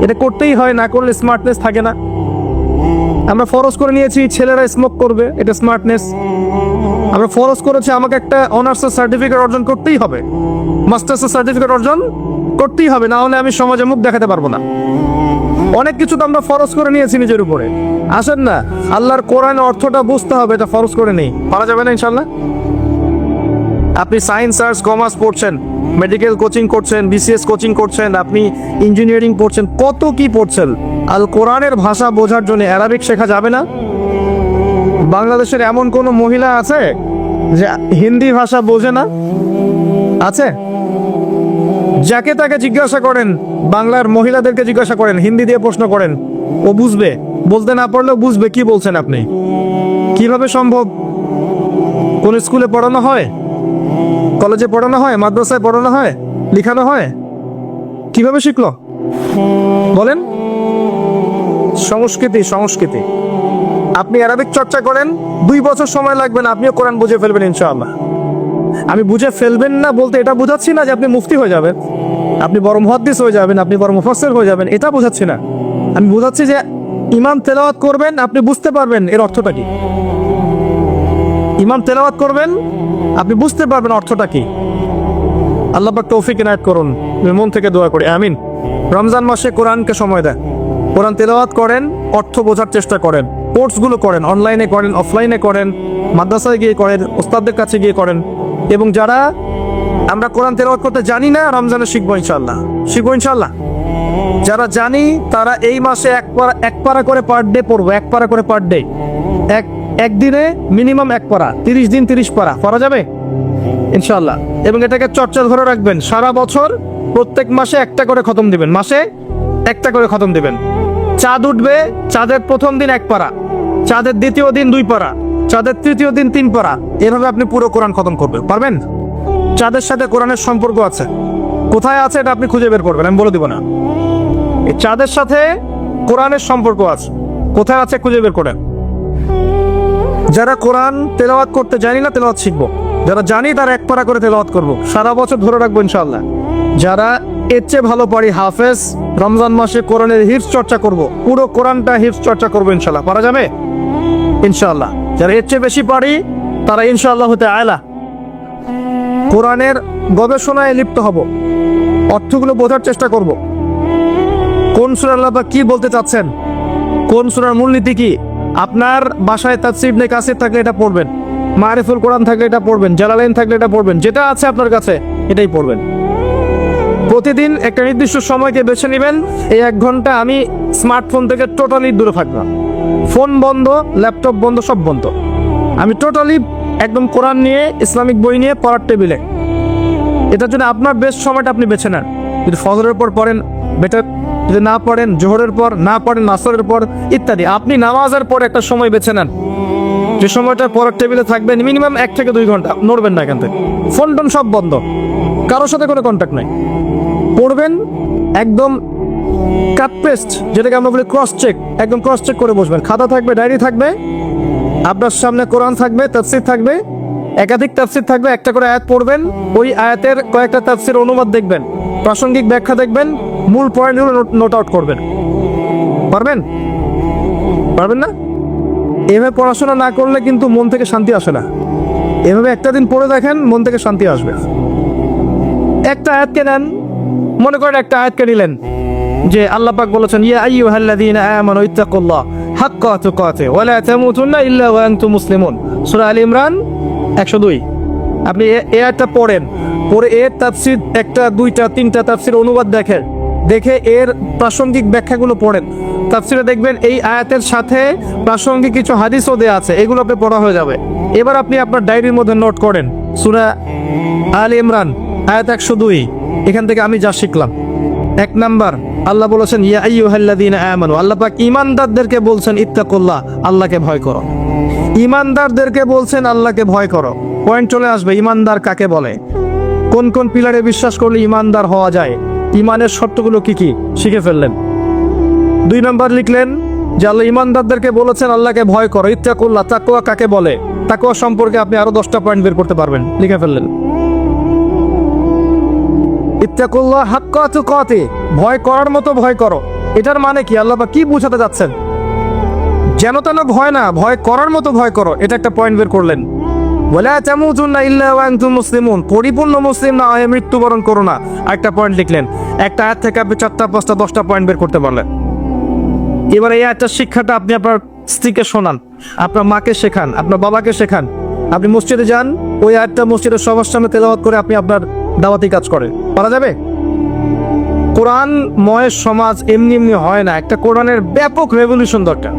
A: এটা করতেই হয়, না করলে স্মার্টনেস থাকে না। আমরা ফরজ করে নিয়েছি ছেলেরা স্মোক করবে, এটা স্মার্টনেস। আমরা ফরজ করেছি আমাকে একটা অনার্সের সার্টিফিকেট অর্জন করতেই হবে, মাস্টার্সের সার্টিফিকেট অর্জন করতেই হবে, না হলে আমি সমাজে মুখ দেখাতে পারবো না। অনেক কিছু তো আমরা ফরজ করে নিয়েছি নিজের উপরে। আসেন না, আল্লাহর কোরআন অর্থটা বুঝতে হবে, এটা ফরজ করে নেই, পারা যাবে না ইনশাল্লাহ। আপনি সায়েন্স, আর্টস, কমার্স পড়ছেন, মেডিকেল কোচিং করছেন, বিসিএস কোচিং করছেন, আপনি ইঞ্জিনিয়ারিং পড়ছেন, কত কি পড়ছেন, আল কোরআনের ভাষা বোঝার জন্য অ্যারাবিক শেখা যাবে না? বাংলাদেশের এমন কোনো মহিলা আছে যে হিন্দি ভাষা বোঝে না? আছে? যাকে তাকে জিজ্ঞাসা করেন, বাংলার মহিলাদেরকে জিজ্ঞাসা করেন, হিন্দি দিয়ে প্রশ্ন করেন, ও বুঝবে। বলতে না পারলেও বুঝবে কি বলছেন আপনি। কিভাবে সম্ভব? কোন স্কুলে পড়ানো হয়, কলেজে পড়ানো হয়, মাদ্রাসায় পড়ানো হয়, লিখানো হয়? কিভাবে শিখলো বলেন? সংস্কৃতি, সংস্কৃতি। আপনি অ্যারাবিক চর্চা করেন, 2 বছর সময় লাগবে না, আপনিও কোরআন বুঝে ফেলবেন ইনশাআল্লাহ। আমি বুঝে ফেলবেন না বলতে এটা বোঝাচ্ছি না যে আপনি মুফতি হয়ে যাবেন, আপনি বড় মুহাদ্দিস হয়ে যাবেন, আপনি বড় মুফাসসির হয়ে যাবেন, এটা বোঝাচ্ছি না। আমি বোঝাচ্ছি যে ইমাম তেলাওয়াত করবেন, আপনি বুঝতে পারবেন এর অর্থটা কি। ইমাম তেলাওয়াত করবেন, আপনি বুঝতে পারবেন অর্থটা কি। আল্লাহ পাক তৌফিক ইনায়াত করুন, আমি মন থেকে দোয়া করি, আমিন। রমজান মাসে কোরআনকে সময় দেন, কোরআন তেলাওয়াত করেন, অর্থ বোঝার চেষ্টা করেন, কোর্সগুলো করেন, অনলাইনে করেন, অফলাইনে করেন, মাদ্রাসায় গিয়ে করেন, ওস্তাদদের কাছে গিয়ে করেন। এবং যারা আমরা কোরআন তেলাওয়াত করতে জানি না, রমজানে শিখবো ইনশাআল্লাহ, শিখবো ইনশাআল্লাহ। যারা জানি তারা এই মাসে এক পারা করে পার ডে পড়বো, 1 পারা করে পার ডে, একদিনে মিনিমাম 1 পারা, 30 দিন 30 পারা পড়া যাবে ইনশাআল্লাহ। এবং এটাকে চর্চা ধরে রাখবেন, সারা বছর প্রত্যেক মাসে একটা করে খতম দিবেন, মাসে একটা করে খতম দিবেন। চাঁদ উঠবে, চাঁদের প্রথম দিন 1 পারা, চাঁদের দ্বিতীয় দিন 2 পারা, চাঁদের তৃতীয় দিন 3 পারা, এভাবে আপনি পুরো কোরআন খতম করবেন, পারবেন? চাঁদের সাথে কোরআনের সম্পর্ক আছে, কোথায় আছে এটা আপনি খুঁজে বের করবেন, আমি বলে দিব না। এই চাঁদের সাথে কোরআনের সম্পর্ক আছে, কোথায় আছে খুঁজে বের করেন। যারা কোরআন তেলাওয়াত করতে জানি না, তেলাওয়াত শিখবো। যারা জানি তারা 1 পারা করে তেলাওয়াত করবো, সারা বছর ধরে রাখবো ইনশাআল্লাহ। যারা এর চেয়ে ভালো পারি, হাফেজ, রমজান মাসে কোরআনের হিফজ চর্চা করব, পুরো কোরআনটা হিফজ চর্চা করবো ইনশাআল্লাহ, পারা যাবে ইনশাআল্লাহ। যারা এর চেয়ে বেশি পারি তারা ইনশাআল্লাহ হতে আয়লা কোরআনের গবেষণায় লিপ্ত হব, অর্থগুলো বোঝার চেষ্টা করব, কোন সূরা আল্লাহ পাক কি বলতে চাচ্ছেন, কোন সূরার মূলনীতি কি। আপনার বাসায় তাফসীর ইবনে কাসির থাকলে এটা পড়বেন, মারিফুল কোরআন থাকলে এটা পড়বেন, জালালাইন থাকলে এটা পড়বেন, যেটা আছে আপনার কাছে এটাই পড়বেন। প্রতিদিন একটা নির্দিষ্ট সময়কে বেছে নেবেন, এই 1 ঘন্টা আমি স্মার্টফোন থেকে টোটালি দূরে থাকলাম, ফোন বন্ধ, ল্যাপটপ বন্ধ, সব বন্ধ। আমি টোটালি একদম কোরআন নিয়ে, ইসলামিক বই নিয়ে পড়ার টেবিলে। এটার জন্য আপনার বেস্ট সময়টা আপনি বেছে নেন। যদি ফজরের পর পড়েন বেটার, যদি না পড়েন জোহরের পর, না পড়েন আসরের পর ইত্যাদি। আপনি নামাজের পর একটা সময় বেছে নেন, যে সময়টা পড়ার টেবিলে থাকবেন মিনিমাম 1 থেকে 2 ঘন্টা, নড়বেন না এখান থেকে, ফোন টোন সব বন্ধ, কারোর সাথে কোনো কন্ট্যাক্ট নাই। পড়বেন একদম কাট পেস্ট, যেটাকে আমরা বলি ক্রস চেক, একদম ক্রস চেক করে বসবেন। খাতা থাকবে, ডায়েরি থাকবে, আপনার সামনে কোরআন থাকবে, তাফসীর থাকবে, একাধিক তাফসীর থাকবে, একটা করে আয়াত পড়বেন, ওই আয়াতের কয়েকটা তাফসীর অনুবাদ দেখবেন, প্রাসঙ্গিক ব্যাখ্যা দেখবেন, মূল পয়েন্টগুলো নোট আউট করবেন। পারবেন? পারবেন না? এভাবে পড়াশোনা না করলে কিন্তু মন থেকে শান্তি আসে না। এভাবে একটা দিন পড়ে দেখেন, মন থেকে শান্তি আসবে। একটা আয়াতকে নেন, মনে করেন একটা আয়াতকে নিলেন যে আল্লাহ পাক বলেছেন, ইয়া আইয়ুহাল্লাযীনা আমানু ইত্তাকুল্লাহ হাক্কা তুকাতিহি ওয়া লা তামুতুন্না ইল্লা ওয়া আনতুম মুসলিমুন, সূরা আলে ইমরান 102। আপনি এই আয়াতটা পড়েন, পরে এর তাফসীর একটা দুইটা তিনটা তাফসীর অনুবাদ দেখেন, দেখে এর প্রাসঙ্গিক ব্যাখ্যাগুলো পড়েন। তাফসীরে দেখবেন এই আয়াতের সাথে প্রাসঙ্গিক কিছু হাদিসও দেয়া আছে, এগুলো আপনি পড়া হয়ে যাবে। এবার আপনি আপনার ডায়েরির মধ্যে নোট করেন সূরা আলে ইমরান আয়াত 102, এখান থেকে আমি যা শিখলাম। 1 নাম্বার, আল্লাহ বলেছেন ইয়া আইয়ুহাল্লাযীনা আমানু, আল্লাহ পাক ঈমানদারদেরকে বলছেন ইত্তাকুল্লাহ, আল্লাহকে ভয় করো। ঈমানদারদেরকে বলছেন আল্লাহকে ভয় করো। পয়েন্ট চলে আসবে, ঈমানদার কাকে বলে, কোন কোন পিলারে বিশ্বাস করলে ঈমানদার হওয়া যায়, ঈমানের শর্তগুলো কি কি শিখে ফেললেন। 2 নাম্বার লিখলেন যে আল্লাহ ঈমানদারদেরকে বলেছেন আল্লাহকে ভয় করো, ইত্তাকুল্লাহ, তাকওয়া কাকে বলে, তাকওয়া সম্পর্কে আপনি আরো 10টা পয়েন্ট বের করতে পারবেন, লিখে ফেললেন। ইত্তাকুল্লাহ হাক্কা তুকাতি, ভয় করার মতো ভয় করো। এটার মানে কি, আল্লাহ পাক কি বোঝাতে যাচ্ছেন? যেন তেন ভয় না, ভয় করার মতো ভয় করো, এটা একটা পয়েন্ট বের করলেন। ওয়ালা তামুতুন্না ইল্লা ওয়া আনতুম মুসলিমুন, পরিপূর্ণ মুসলিম না হয়ে মৃত্যুবরণ করো না, একটা পয়েন্ট লিখলেন। একটা আয়াত থেকে আপনি 4টা 5টা 10টা পয়েন্ট বের করতে পারলেন। এবার এই আয়াতটার শিক্ষাটা আপনি আপনার স্ত্রীকে শোনান, আপনার মাকে শেখান, আপনার বাবাকে শেখান। আপনি মসজিদে যান, ওই আয়াতটা মসজিদের সবার সামনে তেলাওয়াত করে আপনি আপনার দাওয়াতি কাজ করেন, পারা যাবে? কোরআনময় সমাজ এমনি এমনি হয় না, একটা কোরআনের ব্যাপক রেভলিউশন দরকার।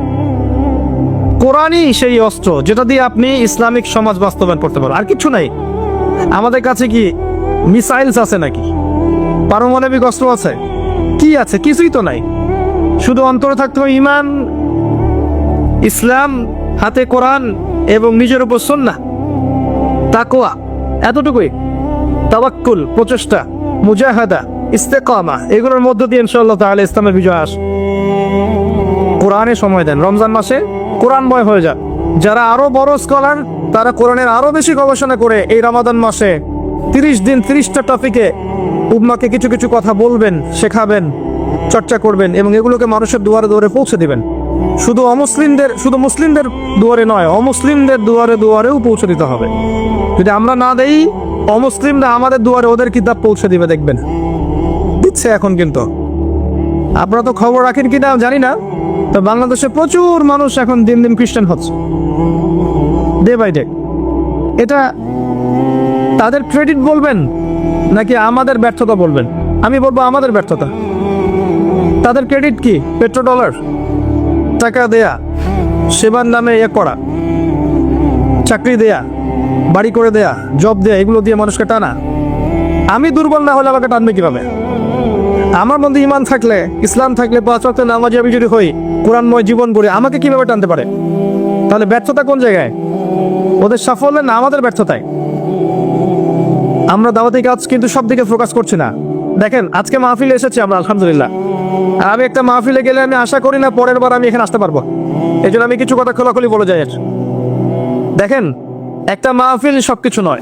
A: কোরআনই সেই অস্ত্র যেটা দিয়ে আপনি ইসলামিক সমাজ বাস্তবায়ন করতে পারবেন, আর কিছু নাই। আমাদের কাছে কি মিসাইলস আছে নাকি? পারমাণবিক অস্ত্র আছে? কি আছে? কিছুই তো নাই। শুধু অন্তরে থাকতে হবে ঈমান, ইসলাম, হাতে কোরআন এবং নিজের উপর সুন্নাহ, তাকওয়া, এতটুকুই। তাওয়াক্কুল, প্রচেষ্টা, মুজাহাদা, ইস্তেকামা, এগুলোর মধ্য দিয়ে ইনশাআল্লাহ তাআলা ইসলামের বিজয় আসে। কোরআনে সময় দেন, রমজান মাসে কোরআনময় হয়ে যান। যারা আরো বড় স্কলার তারা কোরআনের আরো বেশি গবেষণা করে এই রমাদান মাসে 30 দিন 30টা টপিকে উম্মাকে কিছু কিছু কথা বলবেন, শেখাবেন, চর্চা করবেন এবং এগুলোকে মানুষের দুয়ারে দুয়ারে পৌঁছে দিবেন। শুধু মুসলিমদের দুয়ারে নয়, অমুসলিমদের দুয়ারে দুয়ারেও পৌঁছে দিতে হবে। যদি আমরা না দেই, অমুসলিমরা আমাদের দুয়ারে ওদের কিতাব পৌঁছে দিবে, দেখবেন দিচ্ছে এখন। কিন্তু আপনারা তো খবর রাখেন কিনা জানি না, তো বাংলাদেশে প্রচুর মানুষ এখন দিন দিন খ্রিস্টান হচ্ছে, ডে বাই ডে। এটা তাদের ক্রেডিট বলবেন নাকি আমাদের ব্যর্থতা বলবেন? আমি বলবো আমাদের ব্যর্থতা। তাদের ক্রেডিট কি? পেট্রোডলার, টাকা দেয়া, সেবার নামে করা, চাকরি দেয়া, বাড়ি করে দেয়া, জব দেয়া, এগুলো দিয়ে মানুষকে টানা। আমি দুর্বল না হলে আমাকে টানবে কিভাবে? আমার মধ্যে ঈমান থাকলে, ইসলাম থাকলে, 5 ওয়াক্ত নামাজি আমি যদি হই, কোরআনময় জীবন গড়ি, আমাকে কিভাবে টানতে পারে? তাহলে ব্যর্থতা কোন জায়গায়? ওদের সাফল্য না আমাদের ব্যর্থতায়? আমরা দাওয়াতি কাজ কিন্তু সব দিকে ফোকাস করছি না। দেখেন আজকে মাহফিলে এসেছি আমরা, আলহামদুলিল্লাহ। আর আমি একটা মাহফিলে গেলে আমি আশা করি না পরের বার আমি এখানে আসতে পারবো, এই জন্য আমি কিছু কথা খোলাখুলি বলে যাই। দেখেন, একটা মাহফিল সবকিছু নয়।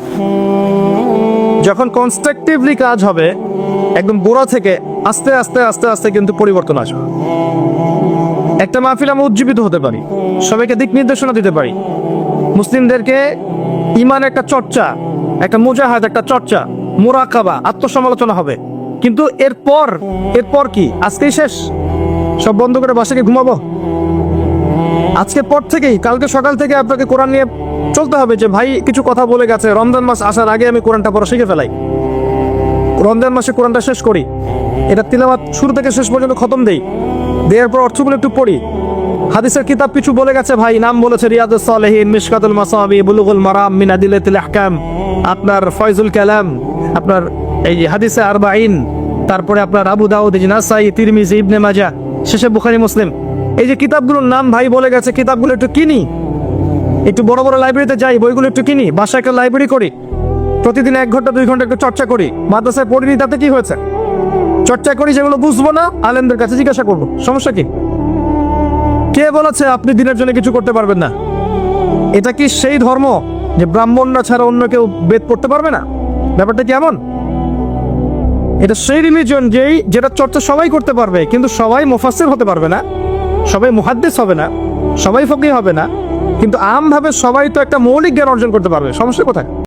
A: যখন কনস্ট্রাকটিভলি কাজ হবে, একদম গোড়া থেকে আস্তে আস্তে আস্তে আস্তে কিন্তু পরিবর্তন আসবে। একটা মাহফিল আমরা উজ্জীবিত হতে পারি, সবাইকে দিক নির্দেশনা দিতে পারি, মুসলিমদেরকে ঈমান একটা চর্চা, একটা মুজাহাদ, একটা চর্চা, মুরাকাবা, আত্মসমালোচনা হবে। কিন্তু এরপর কি? আজকেই শেষ? সব বন্ধ করে বাসায় গিয়ে ঘুমাবো? আজকের পর থেকেই, কালকে সকাল থেকে আপনাকে কোরআন নিয়ে চলতে হবে যে ভাই কিছু কথা বলে গেছে, রমজান মাস আসার আগে আমি কোরআনটা পড়া শিখে ফেলাই, রমজান মাসে কোরআনটা শেষ করি, এটা তিলাওয়াত শুরু থেকে শেষ পর্যন্ত খতম দেই, দেওয়ার পর অর্থগুলো একটু পড়ি। হাদিসের কিতাব কিছু বলে গেছে ভাই, নাম বলেছে রিয়াদুস সালেহিন, মিশকাতুল মাসাবি, বুলুগুল মারাম মিন আদিলাতিল আহকাম, আপনার ফয়জুল কালাম, আপনার এই যে হাদিসে আরবাঈন, তারপরে আপনার আবু দাউদ, নাসাই, তিরমিজি, ইবনে মাজাহ, শেষে বুখারী, মুসলিম। এই যে কিতাবগুলোর নাম ভাই বলে গেছে, কিতাবগুলো একটু কিনি, একটু বড় বড় লাইব্রেরিতে যাই, বইগুলো একটু কিনি, বাসায় একটা লাইব্রেরি করি, প্রতিদিন 1 ঘন্টা 2 ঘন্টা একটু চর্চা করি। মাদ্রাসায় পড়িনি, তাতে কি হয়েছে? চর্চা করি, যেগুলো বুঝবো না আলেমদের কাছে জিজ্ঞাসা করবো, সমস্যা কি? কে বলেছে আপনি দিনের জন্য কিছু করতে পারবেন না? এটা কি সেই ধর্ম যে ব্রাহ্মণরা ছাড়া অন্য কেউ বেদ পড়তে পারবে না? ব্যাপারটা কি এমন? এটা সেই রিলিজিয়ন যেটা চর্চা সবাই করতে পারবে, কিন্তু সবাই মুফাসসির হতে পারবে না, সবাই মুহাদ্দিস হবে না, সবাই ফকিহ হবে না, কিন্তু আমভাবে সবাই তো একটা মৌলিক জ্ঞান অর্জন করতে পারবে। সমস্যা কোথায়?